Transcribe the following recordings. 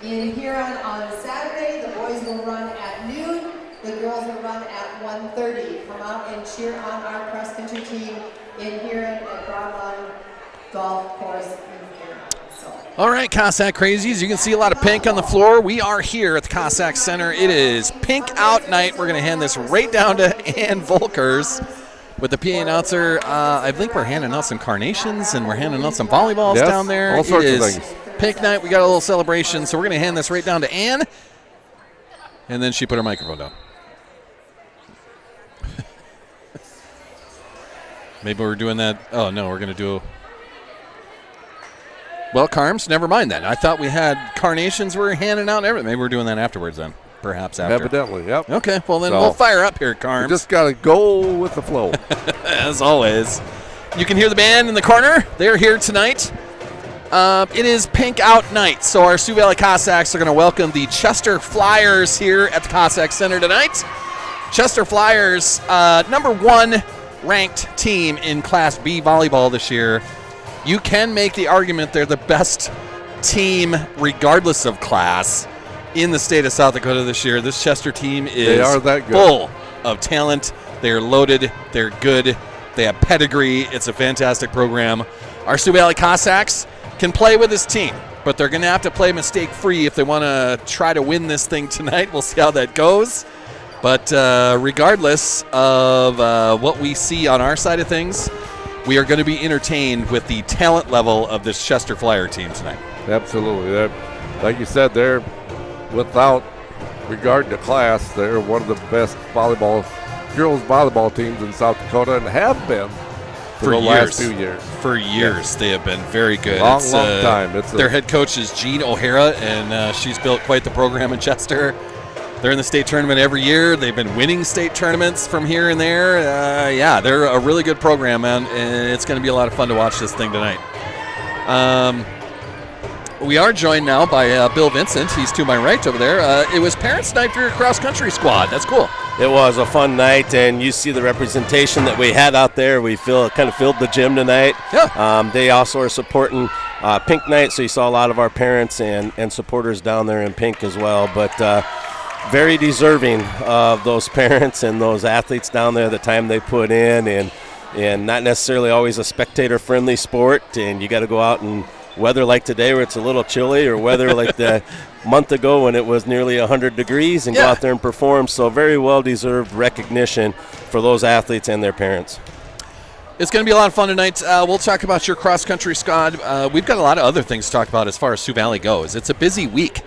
In Huron on Saturday, the boys will run at noon. The girls will run at 1:30. Come out and cheer on our cross-country team in Huron at Broadlawn Golf Course in Huron. All right, Cossack Crazies, you can see a lot of pink on the floor. We are here at the Cossack Center. It is Pink Out Night. We're going to hand this right down to Ann Volkers with the PA announcer. I think we're handing out some carnations and we're handing out some volleyballs down there. All sorts of things. Pink Night. We got a little celebration, so we're going to hand this right down to Ann. And then she put her microphone down. Maybe we're doing that. Oh, no, we're going to do. Well, Carms, never mind then. I thought we had carnations we were handing out and everything. Maybe we're doing that afterwards then. Perhaps after. Evidently, yep. Okay, well then we'll fire up here, Carms. We just got to go with the flow. As always. You can hear the band in the corner. They're here tonight. It is Pink Out Night, so our Sioux Valley Cossacks are going to welcome the Chester Flyers here at the Cossack Center tonight. Chester Flyers, number 1 ranked team in Class B volleyball this year. You can make the argument they're the best team, regardless of class, in the state of South Dakota this year. This Chester team is full of talent. They're loaded. They're good. They have pedigree. It's a fantastic program. Our Sioux Valley Cossacks can play with this team, but they're going to have to play mistake-free if they want to try to win this thing tonight. We'll see how that goes. But regardless of what we see on our side of things, we are going to be entertained with the talent level of this Chester Flyer team tonight. Absolutely. Like you said, they're, without regard to class, they're one of the best girls volleyball teams in South Dakota and have been for the last few years. For years, they have been very good. Long time. Their head coach is Jean O'Hara, and she's built quite the program in Chester. They're in the state tournament every year. They've been winning state tournaments from here and there. They're a really good program, man, and it's going to be a lot of fun to watch this thing tonight. We are joined now by Bill Vincent. He's to my right over there. It was Parents' Night for your cross-country squad. That's cool. It was a fun night, and you see the representation that we had out there. We kind of filled the gym tonight. Yeah. They also are supporting Pink Night, so you saw a lot of our parents and supporters down there in pink as well. But very deserving of those parents and those athletes down there, the time they put in, and not necessarily always a spectator-friendly sport, and you got to go out and weather like today where it's a little chilly, or weather like the month ago when it was nearly 100 degrees, and go out there and perform. So very well-deserved recognition for those athletes and their parents. It's going to be a lot of fun tonight. We'll talk about your cross-country squad. We've got a lot of other things to talk about as far as Sioux Valley goes. It's a busy week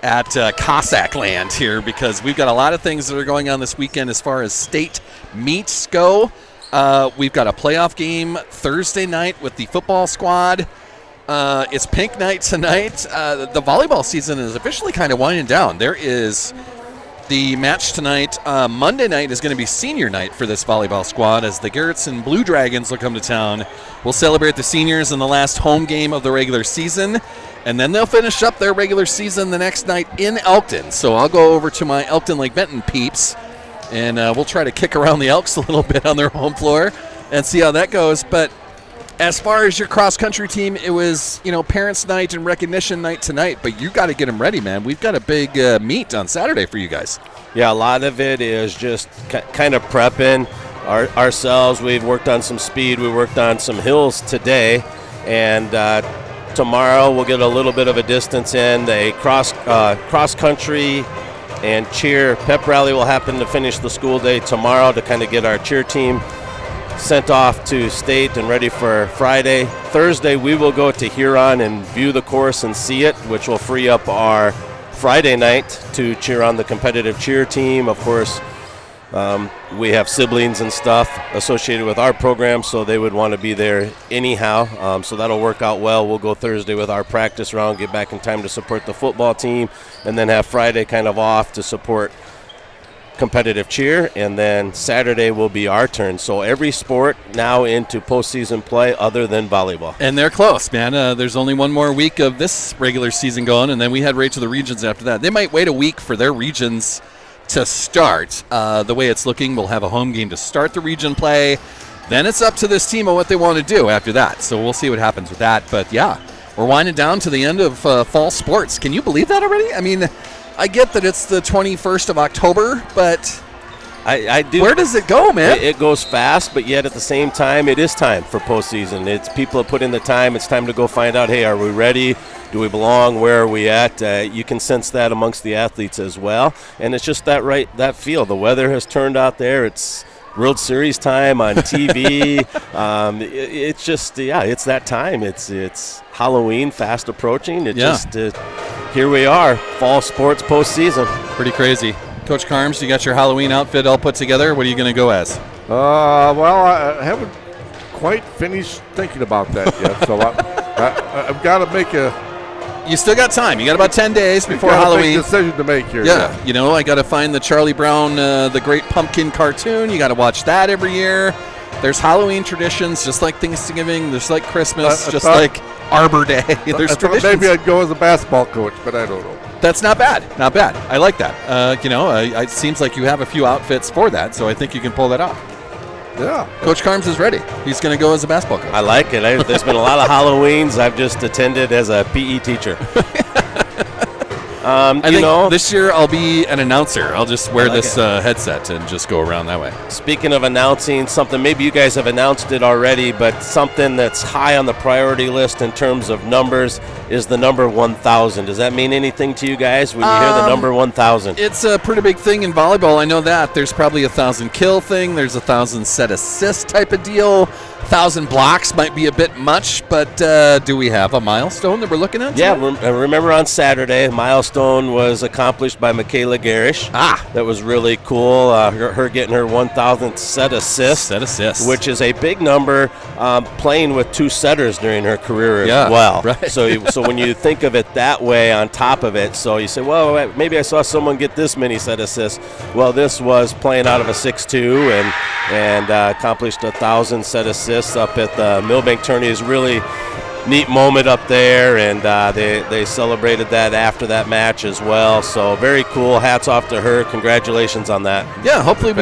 at Cossack land here because we've got a lot of things that are going on this weekend as far as state meets go. We've got a playoff game Thursday night with the football squad. It's Pink Night tonight. The volleyball season is officially kind of winding down. There is the match tonight. Monday night is going to be senior night for this volleyball squad as the Garrettson Blue Dragons will come to town. We'll celebrate the seniors in the last home game of the regular season, and then they'll finish up their regular season the next night in Elkton. So I'll go over to my Elkton Lake Benton peeps, and we'll try to kick around the Elks a little bit on their home floor and see how that goes. But as far as your cross-country team, it was, Parents' Night and Recognition Night tonight, but you got to get them ready, man. We've got a big meet on Saturday for you guys. Yeah, a lot of it is just kind of prepping ourselves. We've worked on some speed. We worked on some hills today, and tomorrow we'll get a little bit of a distance in. The cross-country and cheer pep rally will happen to finish the school day tomorrow to kind of get our cheer team sent off to state and ready for Friday. Thursday, we will go to Huron and view the course and see it, which will free up our Friday night to cheer on the competitive cheer team. Of course, we have siblings and stuff associated with our program, so they would want to be there anyhow. So that'll work out well. We'll go Thursday with our practice round, get back in time to support the football team, and then have Friday kind of off to support competitive cheer, and then Saturday will be our turn. So every sport now into postseason play other than volleyball. And they're close, man. There's only one more week of this regular season going, and then we head right to the regions after that. They might wait a week for their regions to start. The way it's looking, we'll have a home game to start the region play. Then it's up to this team on what they want to do after that. So we'll see what happens with that. But, yeah, we're winding down to the end of fall sports. Can you believe that already? I mean, I get that it's the 21st of October, but I do. Where does it go, man? It goes fast, but yet at the same time, it is time for postseason. It's people have put in the time. It's time to go find out, hey, are we ready? Do we belong? Where are we at? You can sense that amongst the athletes as well. And it's just that feel. The weather has turned out there. It's World Series time on TV. It's just, it's that time. It's Halloween fast approaching. Here we are, fall sports postseason. Pretty crazy. Coach Carms, you got your Halloween outfit all put together. What are you going to go as? Well, I haven't quite finished thinking about that yet. So I've got to make a. You still got time. You got about 10 days before Halloween. Make a decision to make here. Yeah. You know, I got to find the Charlie Brown, the Great Pumpkin cartoon. You got to watch that every year. There's Halloween traditions, just like Thanksgiving. There's like Christmas, just like Arbor Day. There's traditions. Maybe I'd go as a basketball coach, but I don't know. That's not bad. Not bad. I like that. It seems like you have a few outfits for that, so I think you can pull that off. Yeah. Coach Carms is ready. He's going to go as a basketball coach. I like it. There's been a lot of Halloweens I've just attended as a PE teacher. I think this year I'll be an announcer. I'll just wear this headset and just go around that way. Speaking of announcing something, maybe you guys have announced it already, but something that's high on the priority list in terms of numbers is the number 1,000. Does that mean anything to you guys when you hear the number 1,000? It's a pretty big thing in volleyball. I know that. There's probably 1,000 kill thing. There's 1,000 set assist type of deal. 1,000 blocks might be a bit much, but do we have a milestone that we're looking at? Yeah, remember on Saturday, a milestone was accomplished by Michaela Garish. That was really cool. Her getting her 1,000th set assist. Which is a big number, playing with two setters during her career as well. Right. So when you think of it that way on top of it, so you say, well, maybe I saw someone get this many set assists. Well, this was playing out of a 6-2 and accomplished 1,000 set assists up at the Millbank tourney. Is really neat moment up there, and they celebrated that after that match as well. So very cool. Hats off to her. Congratulations on that. Yeah, hopefully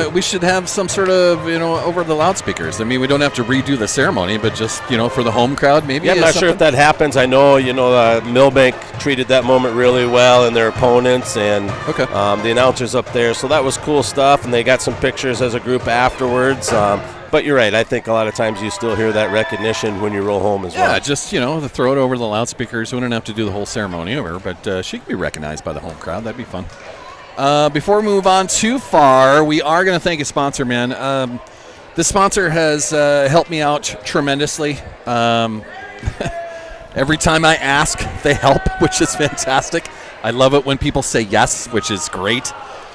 we should have some sort of over the loudspeakers. I mean, we don't have to redo the ceremony, but just for the home crowd maybe. Yeah, I'm not sure if that happens. I know Millbank treated that moment really well, and their opponents and the announcers up there. So that was cool stuff, and they got some pictures as a group afterwards. But you're right. I think a lot of times you still hear that recognition when you roll home as well. Yeah, just, throw it over the loudspeakers. We don't have to do the whole ceremony over, but she can be recognized by the home crowd. That'd be fun. Before we move on too far, we are going to thank a sponsor, man. This sponsor has helped me out tremendously. Every time I ask, they help, which is fantastic. I love it when people say yes, which is great.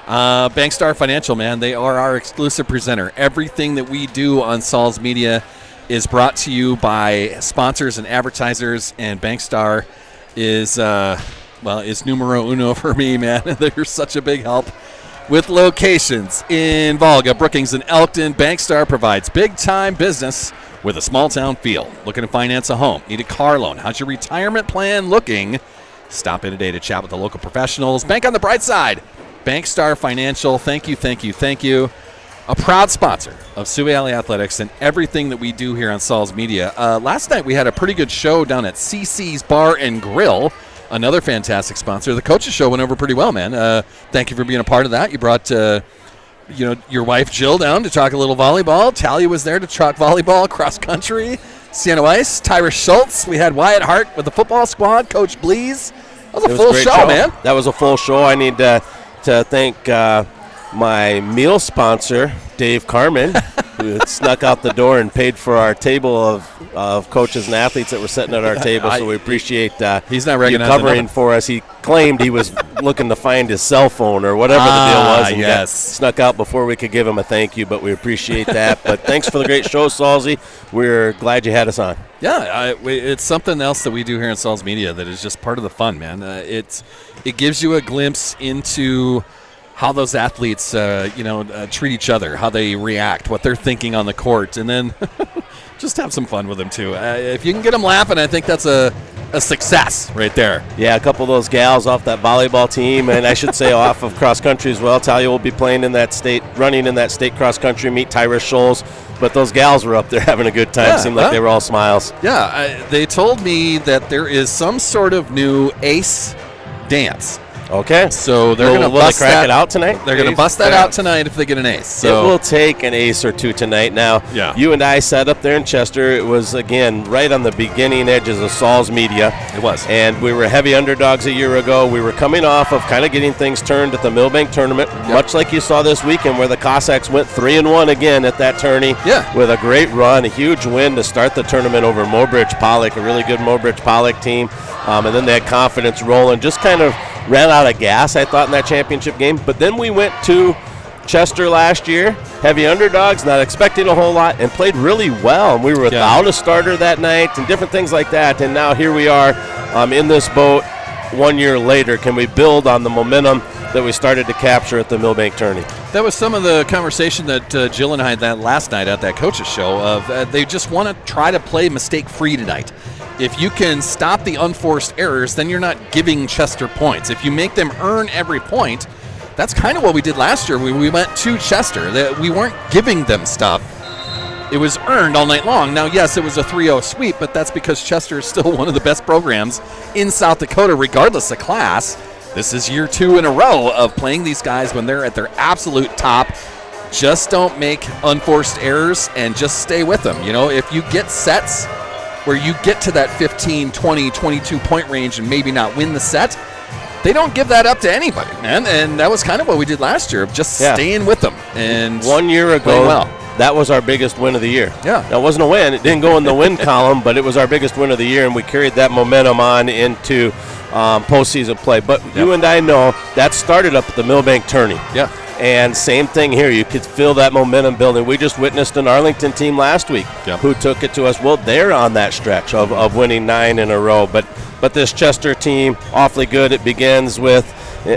Bankstar Financial, man, they are our exclusive presenter. Everything that we do on Saul's Media is brought to you by sponsors and advertisers, and Bankstar is numero uno for me, man. They're such a big help. With locations in Volga, Brookings, and Elkton, Bankstar provides big-time business with a small-town feel. Looking to finance a home? Need a car loan? How's your retirement plan looking? Stop in today to chat with the local professionals. Bank on the bright side. Bankstar Financial, thank you. A proud sponsor of Sioux Valley Athletics and everything that we do here on Saul's Media. Last night we had a pretty good show down at CC's Bar and Grill, another fantastic sponsor. The coaches show went over pretty well, man. Thank you for being a part of that. You brought your wife Jill down to talk a little volleyball. Talia was there to talk volleyball, cross country. Sienna Weiss, Tyra Schultz. We had Wyatt Hart with the football squad, Coach Blees. That was a full show, man. That was a full show. I need to thank my meal sponsor, Dave Carmen, who snuck out the door and paid for our table of coaches and athletes that were sitting at our table. So we appreciate he's not you covering for us. He claimed he was looking to find his cell phone or whatever the deal was, and got snuck out before we could give him a thank you, but we appreciate that. But thanks for the great show, Salsy. We're glad you had us on. Yeah, it's something else that we do here in Saul's Media that is just part of the fun, man. It gives you a glimpse into how those athletes, treat each other, how they react, what they're thinking on the court, and then just have some fun with them too. If you can get them laughing, I think that's a success right there. Yeah, a couple of those gals off that volleyball team, and I should say off of cross country as well. Talia will be playing in that state, running in that state cross country meet, Tyra Scholes. But those gals were up there having a good time. Yeah, Seemed like they were all smiles. Yeah, they told me that there is some sort of new ace dance. Okay. So they're going to bust crack it out tonight? They're going to bust that out tonight if they get an ace. So it will take an ace or two tonight. Now, you and I sat up there in Chester. It was, again, right on the beginning edges of Saul's Media. It was. And we were heavy underdogs a year ago. We were coming off of kind of getting things turned at the Millbank tournament, much like you saw this weekend where the Cossacks went 3-1 again at that tourney with a great run, a huge win to start the tournament over Mobridge Pollock, a really good Mobridge Pollock team. And then they had confidence rolling, just kind of ran out of gas, I thought, in that championship game. But then we went to Chester last year, heavy underdogs, not expecting a whole lot, and played really well. And we were without a starter that night and different things like that. And now here we are in this boat 1 year later. Can we build on the momentum that we started to capture at the Millbank tourney? That was some of the conversation that Jill and I had that last night at that coaches show of they just want to try to play mistake-free tonight. If you can stop the unforced errors, then you're not giving Chester points. If you make them earn every point, that's kind of what we did last year. We went to Chester. We weren't giving them stuff. It was earned all night long. Now, yes, it was a 3-0 sweep, but that's because Chester is still one of the best programs in South Dakota, regardless of class. This is year 2 in a row of playing these guys when they're at their absolute top. Just don't make unforced errors and just stay with them. You know, if you get sets where you get to that 15, 20, 22-point range and maybe not win the set, they don't give that up to anybody, man. And that was kind of what we did last year, just staying with them. And 1 year ago, that was our biggest win of the year. Yeah. That wasn't a win. It didn't go in the win column, but it was our biggest win of the year, and we carried that momentum on into postseason play. But you and I know that started up at the Millbank tourney. Yeah. And same thing here. You could feel that momentum building. We just witnessed an Arlington team last week who took it to us. Well, they're on that stretch of winning 9 in a row. But this Chester team, awfully good. It begins with,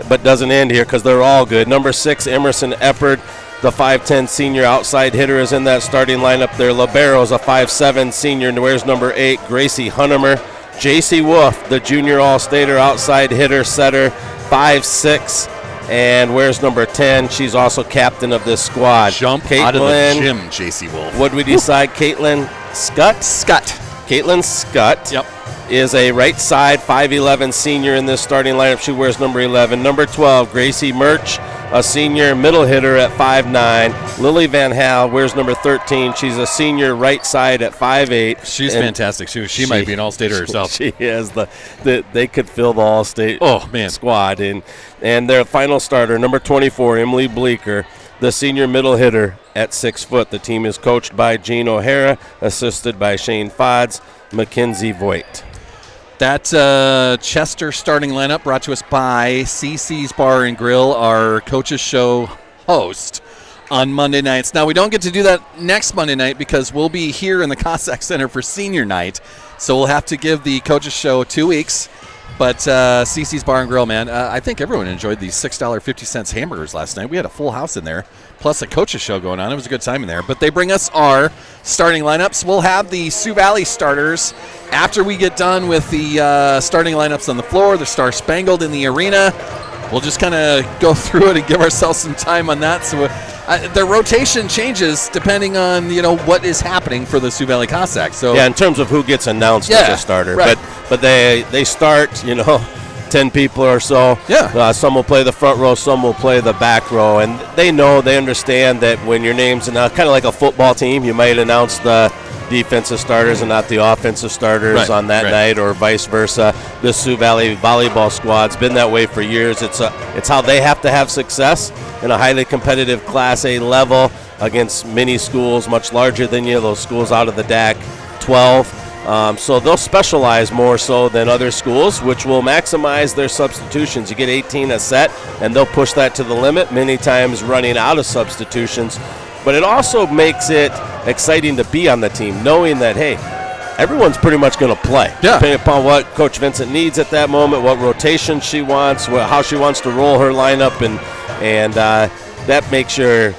but doesn't end here because they're all good. Number 6, Emerson Eppard, the 5'10 senior outside hitter, is in that starting lineup there. Libero's a 5'7 senior, and wears number 8, Gracie Hunnemer. J.C. Wolf, the junior all-stater outside hitter, setter, 5'6". And where's number 10? She's also captain of this squad. Jump out of the gym, J.C. Wolf. What did we decide? Caitlin Scott? Caitlin Scott is a right side 5'11 senior in this starting lineup. She wears number 11. Number 12, Gracie Murch, a senior middle hitter at 5'9". Lily Van Hal wears number 13. She's a senior right side at 5'8". She's fantastic. She might be an all-stater herself. She is. They could fill the all-state squad. And their final starter, number 24, Emily Bleeker, the senior middle hitter at 6 foot. The team is coached by Gene O'Hara, assisted by Shane Fodds, Mackenzie Voigt. That Chester starting lineup brought to us by CC's Bar and Grill, our coaches show host on Monday nights. Now, we don't get to do that next Monday night because we'll be here in the Cossack Center for senior night. So we'll have to give the coaches show 2 weeks. But CC's Bar and Grill, man, I think everyone enjoyed these $6.50 hamburgers last night. We had a full house in there, plus a coaches show going on. It was a good time in there. But they bring us our starting lineups. We'll have the Sioux Valley starters after we get done with the starting lineups on the floor, the Star Spangled in the arena. We'll just kind of go through it and give ourselves some time on that. So the rotation changes depending on, what is happening for the Sioux Valley Cossacks. So in terms of who gets announced as a starter. Right. But they start, 10 people or so. Yeah. Some will play the front row, some will play the back row. And they understand that when your name's announced, kind of like a football team, you might announce the defensive starters and not the offensive starters on that night, or vice versa. The Sioux Valley volleyball squad's been that way for years. It's how they have to have success in a highly competitive Class A level against many schools much larger than you, those schools out of the DAC 12. So they'll specialize more so than other schools, which will maximize their substitutions. You get 18 a set, and they'll push that to the limit, many times running out of substitutions. But it also makes it exciting to be on the team, knowing that, hey, everyone's pretty much going to play. Depending upon what Coach Vincent needs at that moment, what rotation she wants, how she wants to roll her lineup, and that makes your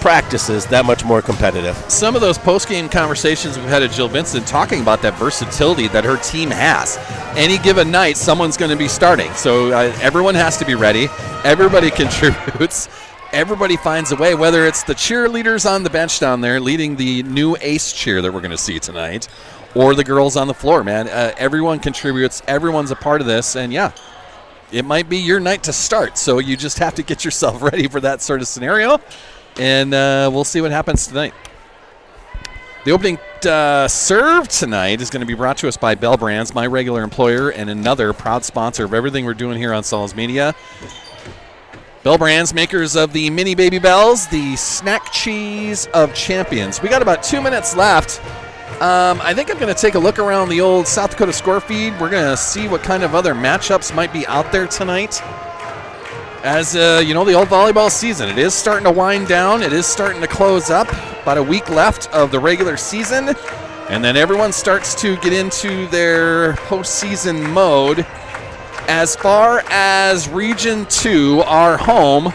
practices, that much more competitive. Some of those post-game conversations we've had at Jill Vincent talking about that versatility that her team has. Any given night, someone's going to be starting. So everyone has to be ready. Everybody contributes. Everybody finds a way, whether it's the cheerleaders on the bench down there leading the new ace cheer that we're going to see tonight, or the girls on the floor, man. Everyone contributes. Everyone's a part of this. And, yeah, it might be your night to start. So you just have to get yourself ready for that sort of scenario. And we'll see what happens tonight. The opening serve tonight is going to be brought to us by Bell Brands, my regular employer, and another proud sponsor of everything we're doing here on Solis Media. Bell Brands, makers of the Mini Baby Bells, the snack cheese of champions. We got about 2 minutes left. I think I'm going to take a look around the old South Dakota score feed. We're going to see what kind of other matchups might be out there tonight. As you know, the old volleyball season, it is starting to wind down. It is starting to close up. About a week left of the regular season. And then everyone starts to get into their postseason mode. As far as Region 2, our home,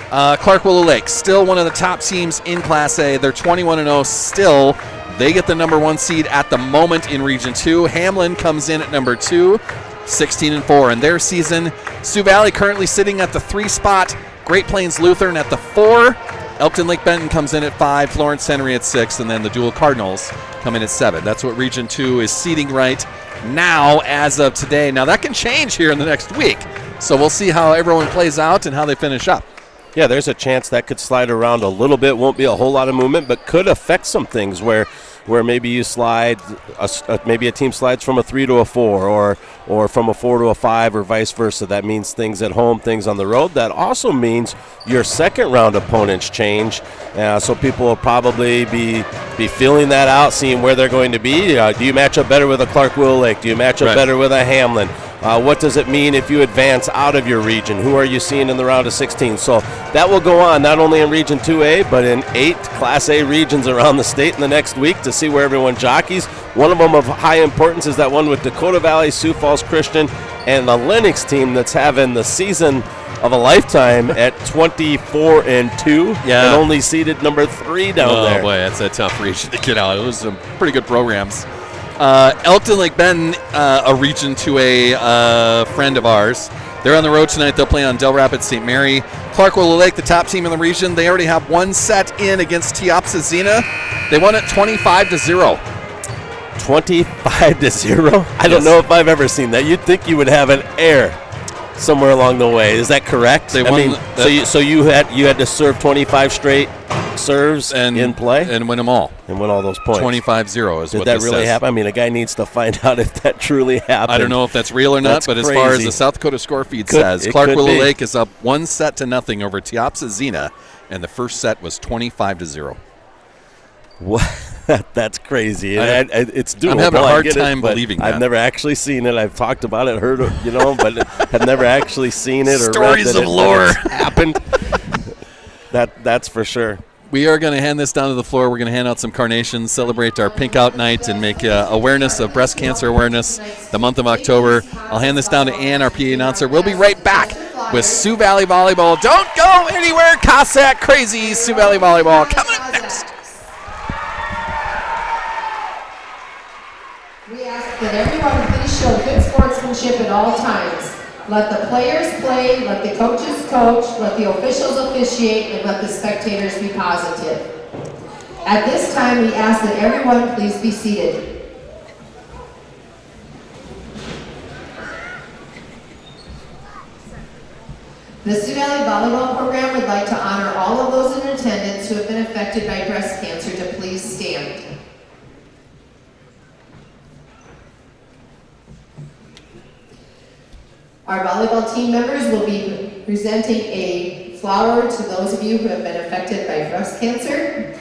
Clark Willow Lake, still one of the top teams in Class A. They're 21-0 still. They get the number 1 seed at the moment in Region 2. Hamlin comes in at number 2, 16-4 in their season. Sioux Valley currently sitting at the 3 spot. Great Plains Lutheran at the 4. Elkton Lake Benton comes in at 5. Florence Henry at 6. And then the Dual Cardinals come in at 7. That's what Region 2 is seeding right now as of today. Now that can change here in the next week, so we'll see how everyone plays out and how they finish up. Yeah, there's a chance that could slide around a little bit. Won't be a whole lot of movement, but could affect some things where maybe you slide, maybe a team slides from a 3 to a 4 or from a 4 to a 5 or vice versa. That means things at home, things on the road. That also means your second round opponents change. So people will probably be feeling that out, seeing where they're going to be. Do you match up better with a Clark Willow Lake? Do you match up better with a Hamlin? What does it mean if you advance out of your region? Who are you seeing in the round of 16? So that will go on not only in Region 2A, but in 8 Class A regions around the state in the next week to see where everyone jockeys. One of them of high importance is that one with Dakota Valley, Sioux Falls Christian, and the Lennox team that's having the season of a lifetime at 24-2 and only seeded number 3 down there. Oh, boy, that's a tough region to get out. Those are some pretty good programs. Elkton Lake Benton, a Region 2A friend of ours. They're on the road tonight. They'll play on Del Rapids St. Mary. Clark Willow Lake, the top team in the region. They already have 1 set in against Teopsa-Xena. They won it 25-0. 25-0? I don't know if I've ever seen that. You'd think you would have an error somewhere along the way. Is that correct? They won. So you had to serve 25 straight serves in play and win them all and win all those points. 25-0 is what this says. Did that really happen? I mean, a guy needs to find out if that truly happened. I don't know if that's real or not, but crazy. As far as the South Dakota score feed says, Clark Willow Lake is up 1-0 over Teopsa-Xena, and the first set was 25-0. What? That's crazy. It's doable. I'm having a hard time believing that. I've never actually seen it. I've talked about it, heard it, but have never actually seen it or Stories read that of lore happened. That's for sure. We are going to hand this down to the floor. We're going to hand out some carnations, celebrate our Pink Out Night, and make awareness of breast cancer awareness the month of October. I'll hand this down to Ann, our PA announcer. We'll be right back with Sioux Valley Volleyball. Don't go anywhere, Cossack Crazy. Sioux Valley Volleyball coming up next. We ask that everyone please show good sportsmanship at all times. Let the players play, let the coaches coach, let the officials officiate, and let the spectators be positive. At this time, we ask that everyone please be seated. The Sioux Valley Volleyball Program would like to honor all of those in attendance who have been affected by breast cancer to please stand. Our volleyball team members will be presenting a flower to those of you who have been affected by breast cancer.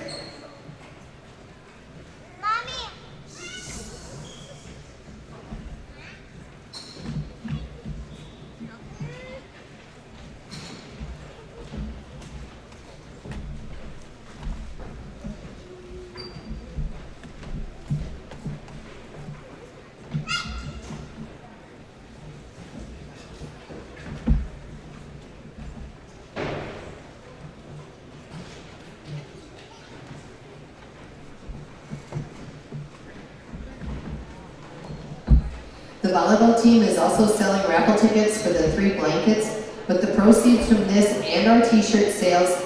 The volleyball team is also selling raffle tickets for the 3 blankets, with the proceeds from this and our t-shirt sales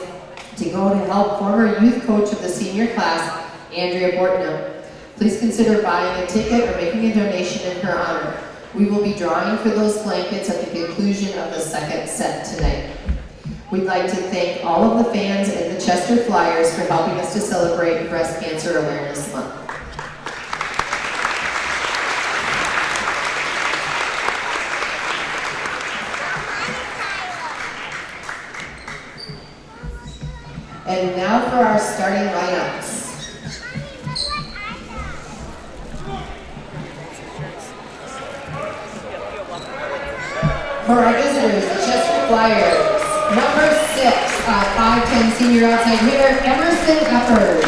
to go to help former youth coach of the senior class, Andrea Bortnam. Please consider buying a ticket or making a donation in her honor. We will be drawing for those blankets at the conclusion of the second set tonight. We'd like to thank all of the fans and the Chester Flyers for helping us to celebrate Breast Cancer Awareness Month. And now for our starting lineups. For our visitors, the Chester Flyers, number 6, 5'10" senior outside hitter, Emerson Eppard.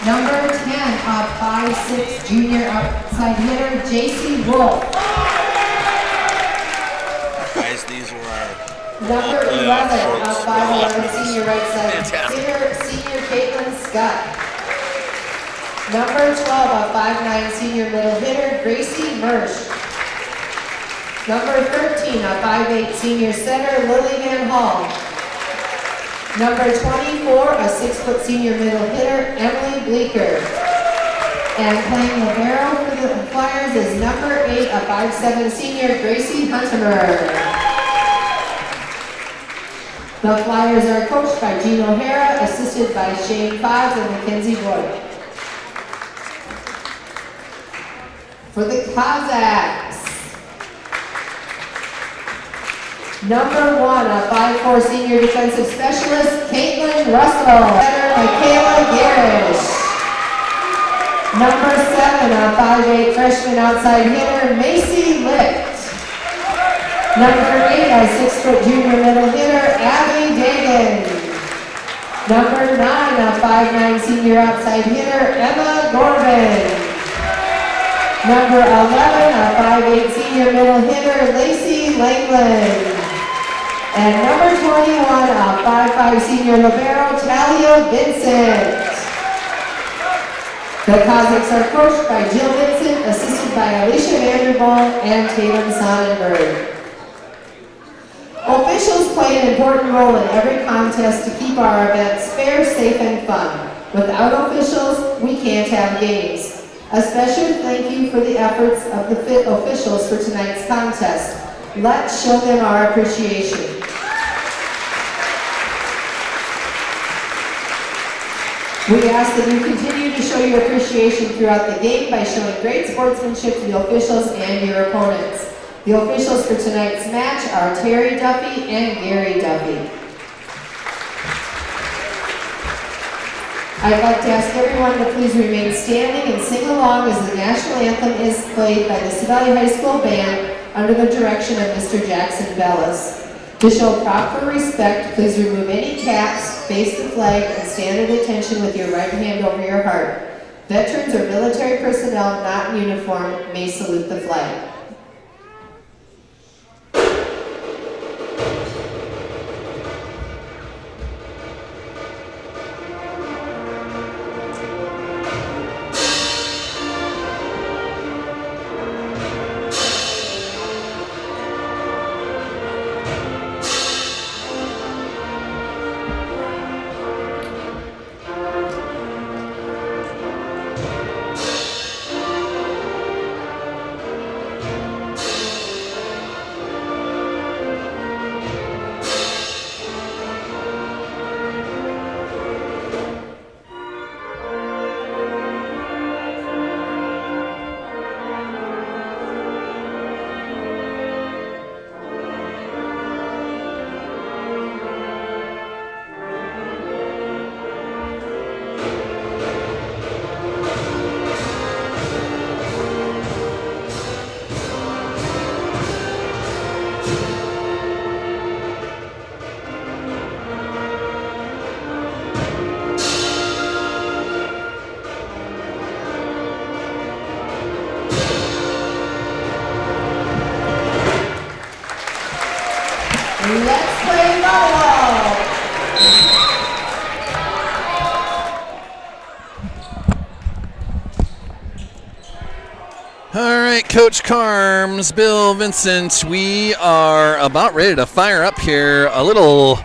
Number 10, 5'6" junior outside hitter, JC Wolf. Guys, these are our Number 11, 5'11" senior right side hitter, senior Caitlin Scott. Number 12, 5'9" senior middle hitter, Gracie Mersch. Number 13, 5'8" senior center, Lily Van Hall. Number 24, a 6' senior middle hitter, Emily Bleeker. And playing libero for the Flyers is number 8, a 5'7" senior, Gracie Huntemer. The Flyers are coached by Jean O'Hara, assisted by Shane Fobbs and Mackenzie Boyd. For the Kazakhs, number 1, a 5'4" senior defensive specialist, Caitlin Russell. Center, Michaela Garish. Number 7, a 5'8" freshman outside hitter, Macy Licht. Number 8, a 6' junior middle hitter, Abby Dagan. Number 9, a 5'9" senior outside hitter, Emma Gorman. Number 11, a 5'8" senior middle hitter, Lacey Langland. And number 21, a 5'5" senior libero, Talia Vincent. The Kazakhs are coached by Jill Vincent, assisted by Alicia Vanderboom and Tatum Sonnenberg. Officials play an important role in every contest to keep our events fair, safe, and fun. Without officials, we can't have games. A special thank you for the efforts of the officials for tonight's contest. Let's show them our appreciation. We ask that you continue to show your appreciation throughout the game by showing great sportsmanship to the officials and your opponents. The officials for tonight's match are Terry Duffy and Gary Duffy. I'd like to ask everyone to please remain standing and sing along as the national anthem is played by the Sioux Valley High School Band under the direction of Mr. Jackson Bellis. To show proper respect, please remove any caps, face the flag, and stand at attention with your right hand over your heart. Veterans or military personnel not in uniform may salute the flag. Let's play volleyball. All right, Coach Carms, Bill, Vincent, we are about ready to fire up here a little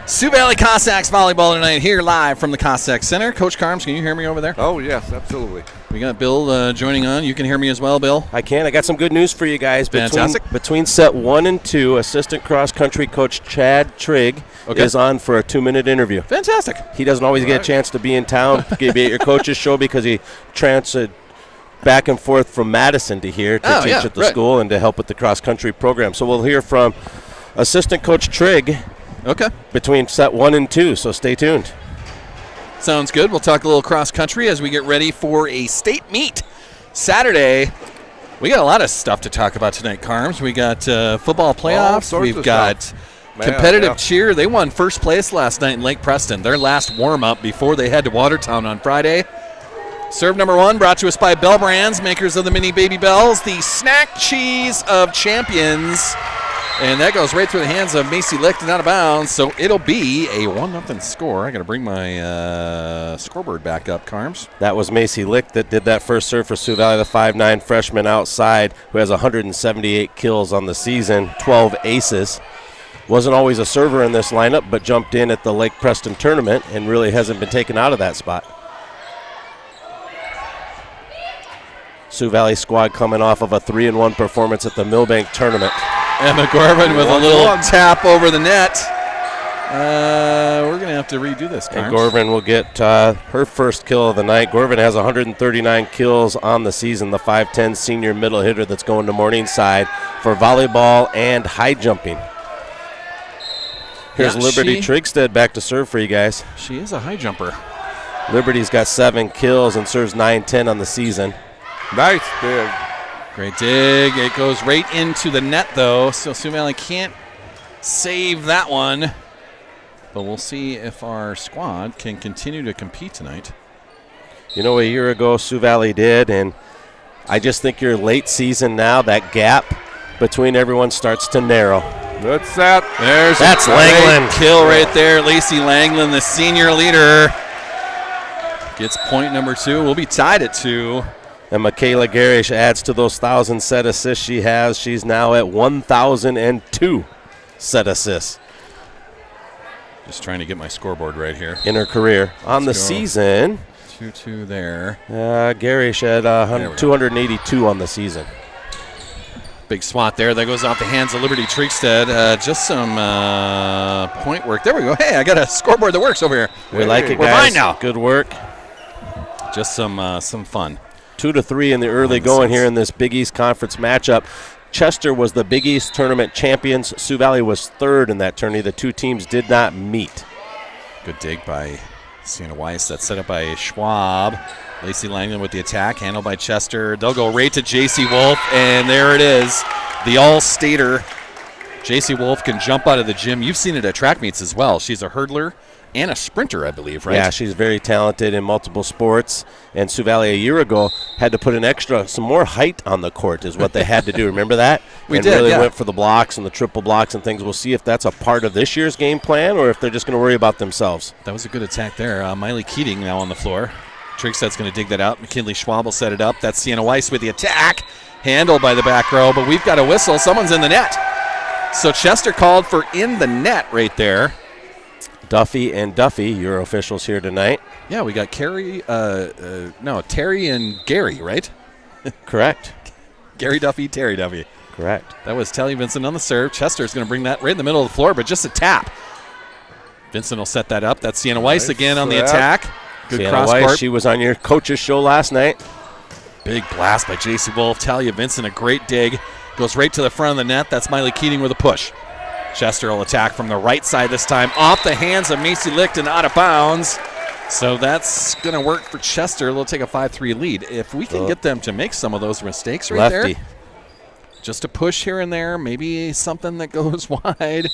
Sioux Valley Cossacks volleyball tonight here live from the Cossack Center. Coach Carms, can you hear me over there? Oh, yes, absolutely. We got Bill joining on. You can hear me as well, Bill? I can. I got some good news for you guys. Fantastic. Between set 1 and 2, assistant cross-country coach Chad Trigg is on for a 2-minute interview. Fantastic. He doesn't always get a chance to be in town, be at your coach's show because he transferred back and forth from Madison to here to teach at the school and to help with the cross-country program. So we'll hear from assistant coach Trigg between set 1 and 2, so stay tuned. Sounds good. We'll talk a little cross-country as we get ready for a state meet Saturday. We got a lot of stuff to talk about tonight, Carms. We got football playoffs. We've got competitive cheer. They won first place last night in Lake Preston, their last warm-up before they head to Watertown on Friday. Serve number 1 brought to us by Bell Brands, makers of the mini baby bells, the snack cheese of champions. And that goes right through the hands of Macy Licht and out of bounds. So it'll be a 1-0 score. I got to bring my scoreboard back up, Carms. That was Macy Licht that did that first serve for Sioux Valley, the 5'9" freshman outside who has 178 kills on the season, 12 aces. Wasn't always a server in this lineup, but jumped in at the Lake Preston tournament and really hasn't been taken out of that spot. Sioux Valley squad coming off of a 3-1 performance at the Millbank tournament. Emma Gorman with a little tap over the net. We're going to have to redo this, Carms. And Gorman will get her first kill of the night. Gorman has 139 kills on the season, the 5'10" senior middle hitter that's going to Morningside for volleyball and high jumping. Here's Liberty Trigstead back to serve for you guys. She is a high jumper. Liberty's got 7 kills and serves 9-10 on the season. Nice dig. Great dig. It goes right into the net, though, so Sioux Valley can't save that one. But we'll see if our squad can continue to compete tonight. You know, a year ago Sioux Valley did, and I just think your late season now, that gap between everyone starts to narrow. Good set. That's Langland. Kill right there. Lacey Langland, the senior leader, gets point number 2. We'll be tied at 2. And Michaela Garish adds to those 1,000 set assists she has. She's now at 1,002 set assists. Just trying to get my scoreboard right here. In her career. On the season. 2-2 there. Garish at 282 on the season. Big swat there. That goes off the hands of Liberty Trigstead. Just some point work. There we go. Hey, I got a scoreboard that works over here. We like it, guys. We're fine now. Good work. Just some fun. 2-3 in the early going here in this Big East Conference matchup. Chester was the Big East tournament champions. Sioux Valley was 3rd in that tourney. The two teams did not meet. Good dig by Sienna Weiss. That's set up by Schwab. Lacey Langland with the attack, handled by Chester. They'll go right to J.C. Wolf, and there it is. The all-stater. J.C. Wolf can jump out of the gym. You've seen it at track meets as well. She's a hurdler and a sprinter, I believe, right? Yeah, she's very talented in multiple sports. And Sioux Valley a year ago had to put some more height on the court is what they had to do. Remember that? We and did, really went for the blocks and the triple blocks and things. We'll see if that's a part of this year's game plan or if they're just going to worry about themselves. That was a good attack there. Miley Keating now on the floor. Trigsted's going to dig that out. McKinley Schwab will set it up. That's Sienna Weiss with the attack. Handled by the back row, but we've got a whistle. Someone's in the net. So Chester called for in the net right there. Duffy and Duffy, your officials here tonight. Yeah, we got Terry and Gary, right? Correct. Gary Duffy, Terry Duffy. Correct. That was Telly Vincent on the serve. Chester's going to bring that right in the middle of the floor, but just a tap. Vincent will set that up. That's Sienna Weiss again on the attack. Good Sienna Weiss, she was on your coach's show last night. Big blast by J.C. Wolf. Talia Vincent, a great dig. Goes right to the front of the net. That's Miley Keating with a push. Chester will attack from the right side this time. Off the hands of Macy Licht and out of bounds. So that's going to work for Chester. They'll take a 5-3 lead. If we can get them to make some of those mistakes right there. Just a push here and there. Maybe something that goes wide.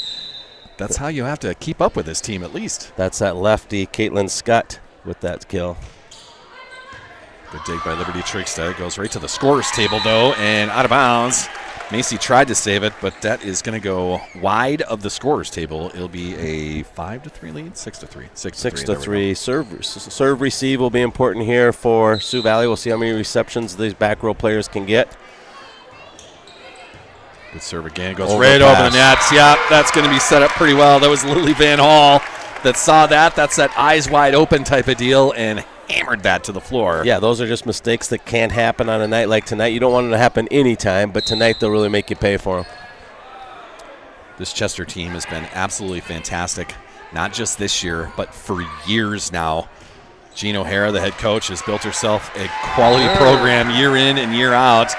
That's how you have to keep up with this team at least. That's that lefty, Caitlin Scott, with that kill. Good dig by Liberty Trigstead. Goes right to the scorer's table, though, and out of bounds. Macy tried to save it, but that is going to go wide of the scorer's table. It'll be a 5-3 lead, 6-3. 6-3. Serve receive will be important here for Sioux Valley. We'll see how many receptions these back row players can get. Good serve again. Goes right over the nets. Yeah, that's going to be set up pretty well. That was Lily Van Hall that saw that. That's that eyes wide open type of deal and hammered that to the floor. Yeah, those are just mistakes that can't happen on a night like tonight. You don't want them to happen anytime, but tonight they'll really make you pay for them. This Chester team has been absolutely fantastic, not just this year, but for years now. Jean O'Hara, the head coach, has built herself a quality program year in and year out.